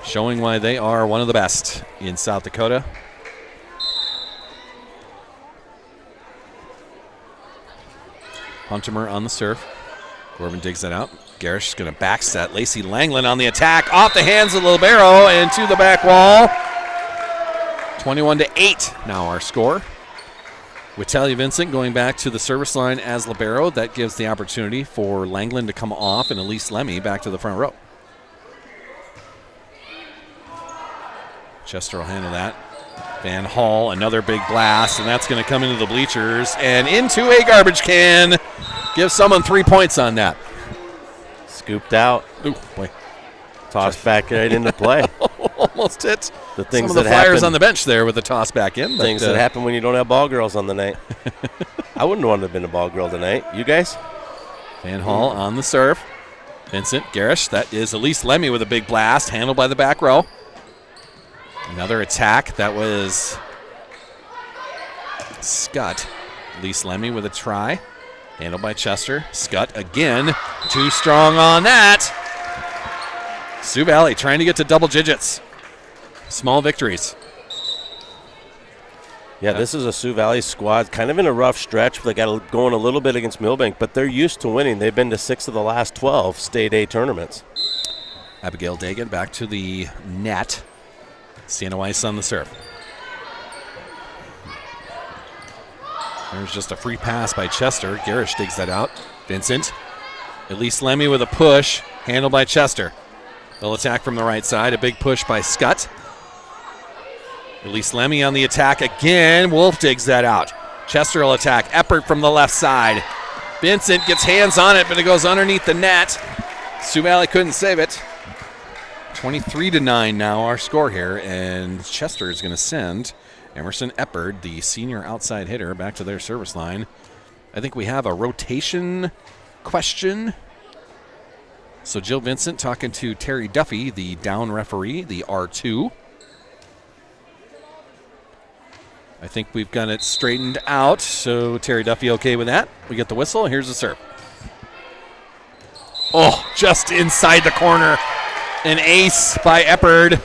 Showing why they are one of the best in South Dakota. Huntemer on the serve. Gorvin digs that out. Garish is going to back set. Lacey Langland on the attack. Off the hands of the libero and to the back wall. 21-8 now our score. With Talia Vincent going back to the service line as libero, that gives the opportunity for Langland to come off and Elise Lemmy back to the front row. Chester will handle that. Van Hall, another big blast, and that's going to come into the bleachers and into a garbage can. Give someone 3 points on that. Scooped out. Ooh, boy. Tossed back right into play. Almost hit The things some of the that Flyers happen, on the bench there with the toss back in. things that happen when you don't have ball girls on the night. I wouldn't want to have been a ball girl tonight. You guys? Van Hall on the serve. Vincent Garish. That is Elise Lemmy with a big blast, handled by the back row. Another attack. That was Scott. Elise Lemmy with a try. Handled by Chester. Scott again. Too strong on that. Sioux Valley trying to get to double digits. Small victories. Yeah, this is a Sioux Valley squad kind of in a rough stretch. They got going a little bit against Millbank, but they're used to winning. They've been to 6 of the last 12 state A tournaments. Abigail Dagan back to the net. Sienna Weiss on the serve. There's just a free pass by Chester. Garish digs that out. Vincent. Elise Lemmy with a push. Handled by Chester. They'll attack from the right side. A big push by Scott. Elise Lemmy on the attack again. Wolf digs that out. Chester will attack. Eppert from the left side. Vincent gets hands on it, but it goes underneath the net. Sioux Valley couldn't save it. 23-9 now our score here, and Chester is going to send Emerson Eppert, the senior outside hitter, back to their service line. I think we have a rotation question. So Jill Vincent talking to Terry Duffy, the down referee, the R2. I think we've got it straightened out. So Terry Duffy okay with that. We get the whistle. Here's the serve. Oh, just inside the corner. An ace by Eppert.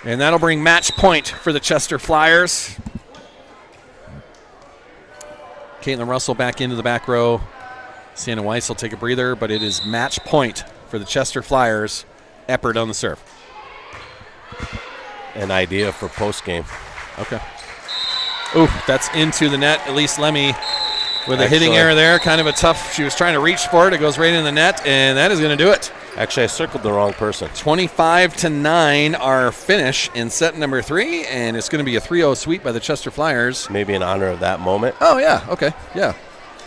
And that'll bring match point for the Chester Flyers. Caitlin Russell back into the back row. Sienna Weiss will take a breather, but it is match point for the Chester Flyers. Eppert on the serve. An idea for postgame. Okay. Ooh, that's into the net. Elise Lemmy with a hitting error there. Kind of a tough, she was trying to reach for it. It goes right in the net, and that is going to do it. Actually, I circled the wrong person. 25-9 our finish in set number 3, and it's going to be a 3-0 sweep by the Chester Flyers. Maybe in honor of that moment. Oh, yeah. Okay. Yeah.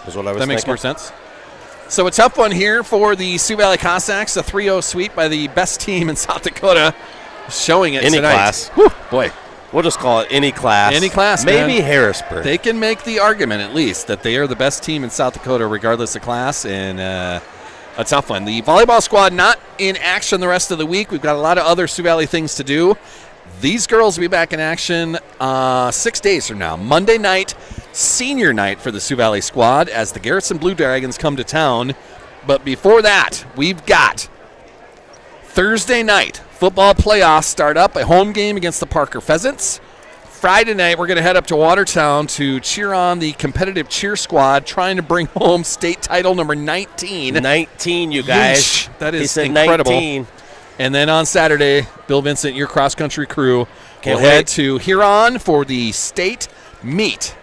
Is what I was That makes thinking. more sense. So a tough one here for the Sioux Valley Cossacks. A 3-0 sweep by the best team in South Dakota. Showing it Any tonight. class. Whew, boy. We'll just call it any class. Any class, Maybe man. Harrisburg. They can make the argument, at least, that they are the best team in South Dakota regardless of class, and a tough one. The volleyball squad not in action the rest of the week. We've got a lot of other Sioux Valley things to do. These girls will be back in action 6 days from now. Monday night, senior night for the Sioux Valley squad as the Garrison Blue Dragons come to town. But before that, we've got Thursday night. Football playoffs start up. A home game against the Parker Pheasants. Friday night, we're going to head up to Watertown to cheer on the competitive cheer squad trying to bring home state title number 19. 19, you guys. Yeesh, that He is said incredible. 19. And then on Saturday, Bill Vincent, your cross-country crew, Can't will wait. head to Huron for the state meet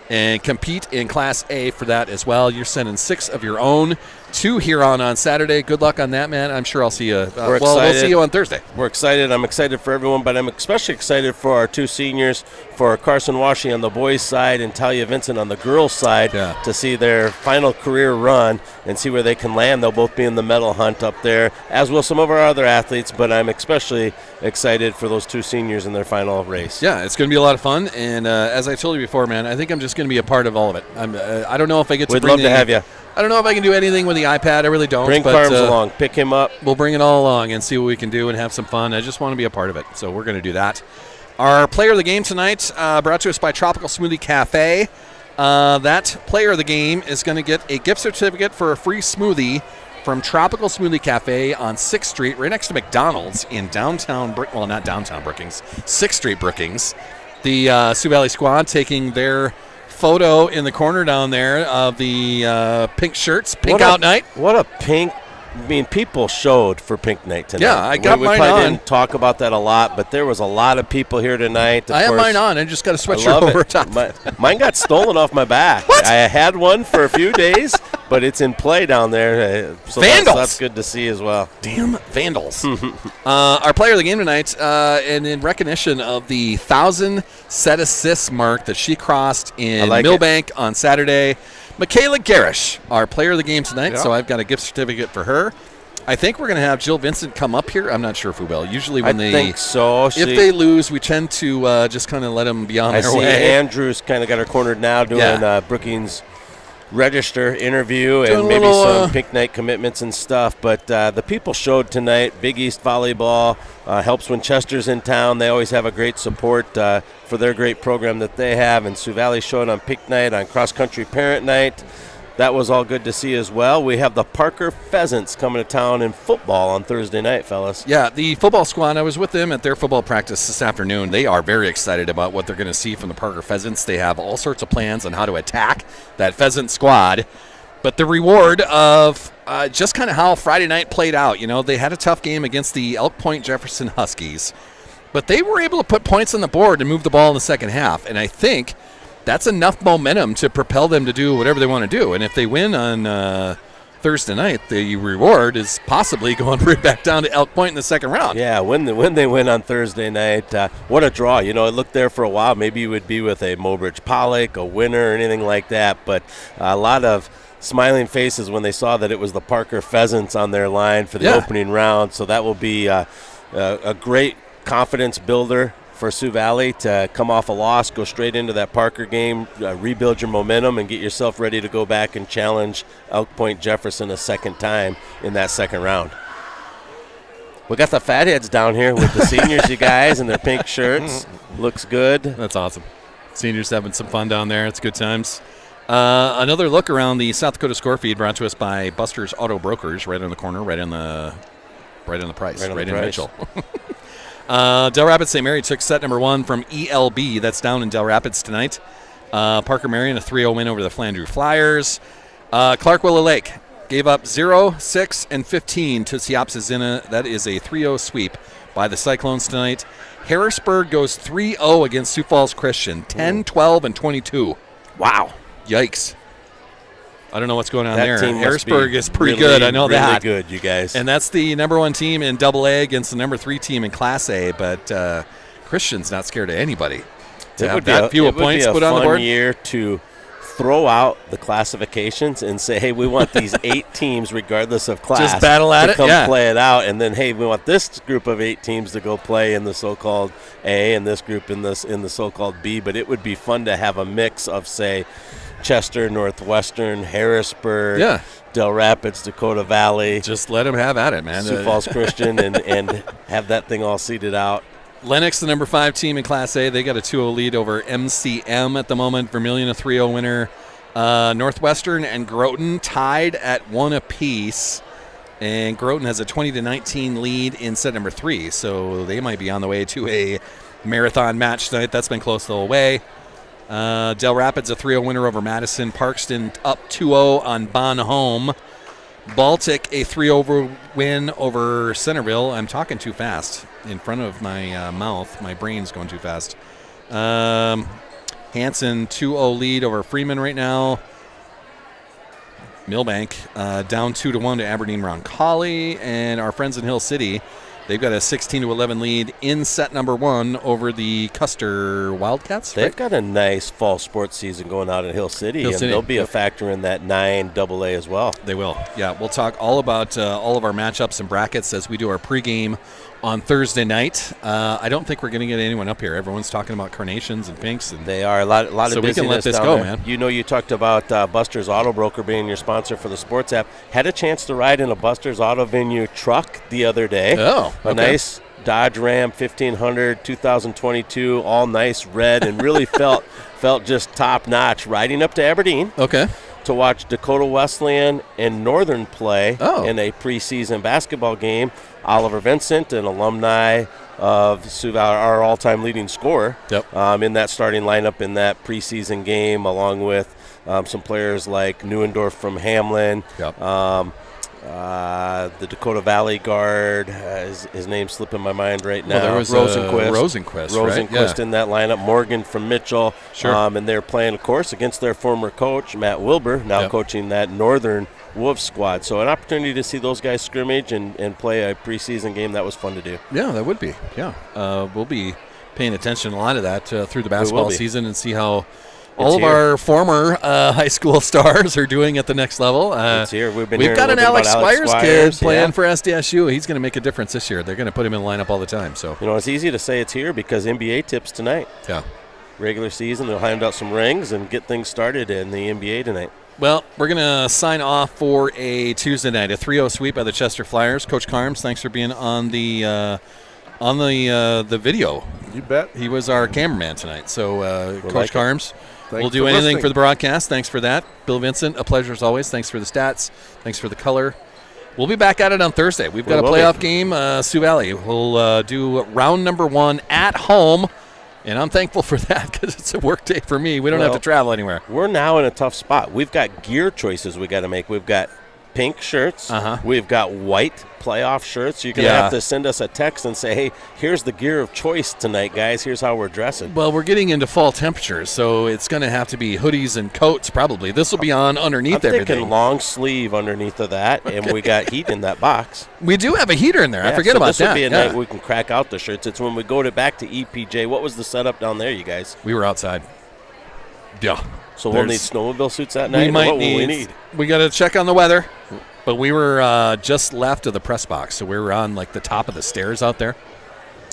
and compete in Class A for that as well. You're sending 6 of your own to Huron on Saturday. Good luck on that, man. I'm sure I'll see you. We're We'll excited. see you on Thursday. We're excited. I'm excited for everyone, but I'm especially excited for our 2 seniors, for Carson Washy on the boys' side and Talia Vincent on the girls' side, to see their final career run and see where they can land. They'll both be in the medal hunt up there, as will some of our other athletes, but I'm especially excited for those 2 seniors in their final race. Yeah, it's going to be a lot of fun. And as I told you before, man, I think I'm just going to be a part of all of it. I don't know if I get to We'd bring love to have you. I don't know if I can do anything with the iPad. I really don't. Bring but, Farms along. Pick him up. We'll bring it all along and see what we can do and have some fun. I just want to be a part of it, so we're going to do that. Our player of the game tonight, brought to us by Tropical Smoothie Cafe. That player of the game is going to get a gift certificate for a free smoothie from Tropical Smoothie Cafe on 6th Street, right next to McDonald's in downtown, well, not downtown Brookings, 6th Street Brookings. The Sioux Valley squad taking their photo in the corner down there of the pink shirts, pink out night. What a pink. I mean, people showed for Pink Night tonight. Yeah, I got we mine probably on. didn't talk about that a lot, but there was a lot of people here tonight. Of I have course, mine on. I just got a I sweatshirt love over it. top. Mine got stolen off my back. What? I had one for a few days, but it's in play down there. So Vandals. that's good to see as well. Damn vandals. Our player of the game tonight, and in recognition of the 1,000 set assists mark that she crossed in Millbank on Saturday, Michaela Garish, our player of the game tonight. Yeah. So I've got a gift certificate for her. I think we're going to have Jill Vincent come up here. I'm not sure if we will. Usually when I think so. if they lose, we tend to just kind of let them be on I their see way. Andrew's kind of got her cornered now doing Brookings register interview Doing and a maybe little, some Pink Night commitments and stuff. But the people showed tonight. Big East Volleyball helps when Chester's in town. They always have a great support for their great program that they have. And Sioux Valley showed on Pink Night, on Cross Country Parent Night. that was all good to see as well. We have the Parker Pheasants coming to town in football on Thursday night, fellas. Yeah, the football squad, I was with them at their football practice this afternoon. They are very excited about what they're going to see from the Parker Pheasants. They have all sorts of plans on how to attack that Pheasant squad. But the reward of just kind of how Friday night played out, they had a tough game against the Elk Point Jefferson Huskies. But they were able to put points on the board and move the ball in the second half. And I think that's enough momentum to propel them to do whatever they want to do. And if they win on Thursday night, the reward is possibly going right back down to Elk Point in the second round. Yeah, when they win on Thursday night, what a draw. It looked there for a while. Maybe you would be with a Mobridge Pollock, a winner, or anything like that. But a lot of smiling faces when they saw that it was the Parker Pheasants on their line for the opening round. So that will be a great confidence builder for Sioux Valley to come off a loss, go straight into that Parker game, rebuild your momentum, and get yourself ready to go back and challenge Elk Point Jefferson a second time in that second round. We got the fatheads down here with the seniors, you guys, and their pink shirts. Looks good. That's awesome. Seniors having some fun down there. It's good times. Another look around the South Dakota score feed brought to us by Buster's Auto Brokers, right on the corner, right on the price, right in Mitchell. Del Rapids St. Mary took set number 1 from ELB. That's down in Del Rapids tonight. Parker Marion, a 3-0 win over the Flandreau Flyers. Clark Willow Lake gave up 0, 6, and 15 to Siopsizina. That is a 3-0 sweep by the Cyclones tonight. Harrisburg goes 3-0 against Sioux Falls Christian, 10, 12, and 22. Wow. Yikes. I don't know what's going on there. Harrisburg is pretty good. I know that. Really good, you guys. And that's the number 1 team in Double A against the number 3 team in Class A. But Christian's not scared of anybody. To have that few points put on the board. It would be a fun year to throw out the classifications and say, hey, we want these 8 teams, regardless of class, just battle at to it, come play it out. And then, hey, we want this group of 8 teams to go play in the so-called A and this group in the so-called B. But it would be fun to have a mix of, say, Chester, Northwestern, Harrisburg, Del Rapids, Dakota Valley. Just let them have at it, man. Sioux Falls Christian and have that thing all seeded out. Lennox, the number 5 team in Class A, they got a 2-0 lead over MCM at the moment. Vermilion, a 3-0 winner. Northwestern and Groton tied at 1 apiece. And Groton has a 20-19 lead in set number 3. So they might be on the way to a marathon match tonight. That's been close the whole way. Del Rapids, a 3-0 winner over Madison. Parkston up 2-0 on Bon Home. Baltic, a 3-0 win over Centerville. I'm talking too fast in front of my mouth. My brain's going too fast. Hanson, 2-0 lead over Freeman right now. Millbank down 2-1 to Aberdeen Roncalli. And our friends in Hill City, they've got a 16-11 lead in set number 1 over the Custer Wildcats. They've got a nice fall sports season going out in Hill City, and they'll be a factor in that 9 AA as well. They will. Yeah, we'll talk all about all of our matchups and brackets as we do our pregame on Thursday night. I don't think we're going to get anyone up here. Everyone's talking about carnations and pinks. And they are a lot so of busyness. So we can let this down go, there. man. You talked about Buster's Auto Broker being your sponsor for the sports app. Had a chance to ride in a Buster's Auto Venue truck the other day. Oh, okay. A nice Dodge Ram 1500 2022, all nice red, and really felt just top notch riding up to Aberdeen. Okay. To watch Dakota Wesleyan and Northern play in a preseason basketball game. Oliver Vincent, an alumni of Sioux Valley, our all-time leading scorer, in that starting lineup in that preseason game, along with some players like Neuendorf from Hamlin. The Dakota Valley guard, his name's slipping my mind right now. Well, there was Rosenquist in that lineup. Morgan from Mitchell. Sure. And they're playing, of course, against their former coach, Matt Wilbur, now coaching that Northern Wolves squad. So an opportunity to see those guys scrimmage and play a preseason game. That was fun to do. Yeah, that would be. Yeah. We'll be paying attention to a lot of that through the basketball season and see how all of our former high school stars are doing at the next level. It's here. We've got an Alex Squires kid playing for SDSU. He's going to make a difference this year. They're going to put him in the lineup all the time. So it's easy to say it's here because NBA tips tonight. Yeah. Regular season, they'll hand out some rings and get things started in the NBA tonight. Well, we're going to sign off for a Tuesday night, a 3-0 sweep by the Chester Flyers. Coach Carms, thanks for being on the video. You bet. He was our cameraman tonight. So, Coach Carms, We'll do anything for the broadcast. Thanks for that. Bill Vincent, a pleasure as always. Thanks for the stats. Thanks for the color. We'll be back at it on Thursday. We've got a playoff game, Sioux Valley. We'll do round number 1 at home, and I'm thankful for that because it's a work day for me. We don't have to travel anywhere. We're now in a tough spot. We've got gear choices we got to make. We've got pink shirts. We've got white playoff shirts. You're going to have to send us a text and say, hey, here's the gear of choice tonight, guys. Here's how we're dressing. Well, we're getting into fall temperatures, so it's going to have to be hoodies and coats probably. This will be on underneath everything. I'm thinking long sleeve underneath of that, and we got heat in that box. We do have a heater in there. I forget about that. This would be a night we can crack out the shirts. It's when we go back to EPJ. What was the setup down there, you guys? We were outside. Yeah. So we'll need snowmobile suits that night? What will we need? We got to check on the weather. But we were just left of the press box, so we were on like the top of the stairs out there.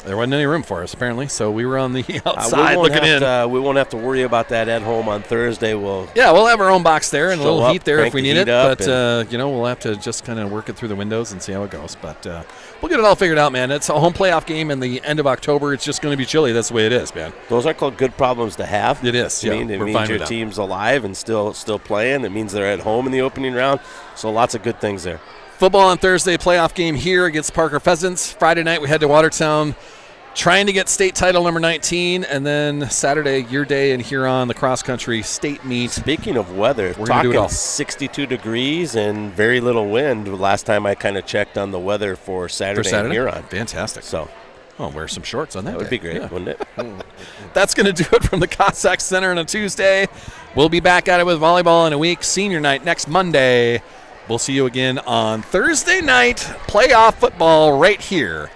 There wasn't any room for us apparently, so we were on the outside looking in. We won't have to worry about that at home on Thursday. We'll have our own box there and a little heat there if we need it. But we'll have to just kind of work it through the windows and see how it goes. But we'll get it all figured out, man. It's a home playoff game in the end of October. It's just going to be chilly. That's the way it is, man. Those are called good problems to have. It is. It means your team's alive and still playing. It means they're at home in the opening round. So lots of good things there. Football on Thursday, playoff game here against Parker Pheasants. Friday night we head to Watertown, trying to get state title number 19, and then Saturday, your day in Huron, the cross-country state meet. Speaking of weather, we're talking 62 degrees and very little wind. Last time I kind of checked on the weather for Saturday in Huron. Fantastic. So, I'll wear some shorts on that. That would be great, wouldn't it? That's going to do it from the Cossack Center on a Tuesday. We'll be back at it with volleyball in a week. Senior night next Monday. We'll see you again on Thursday night. Playoff football right here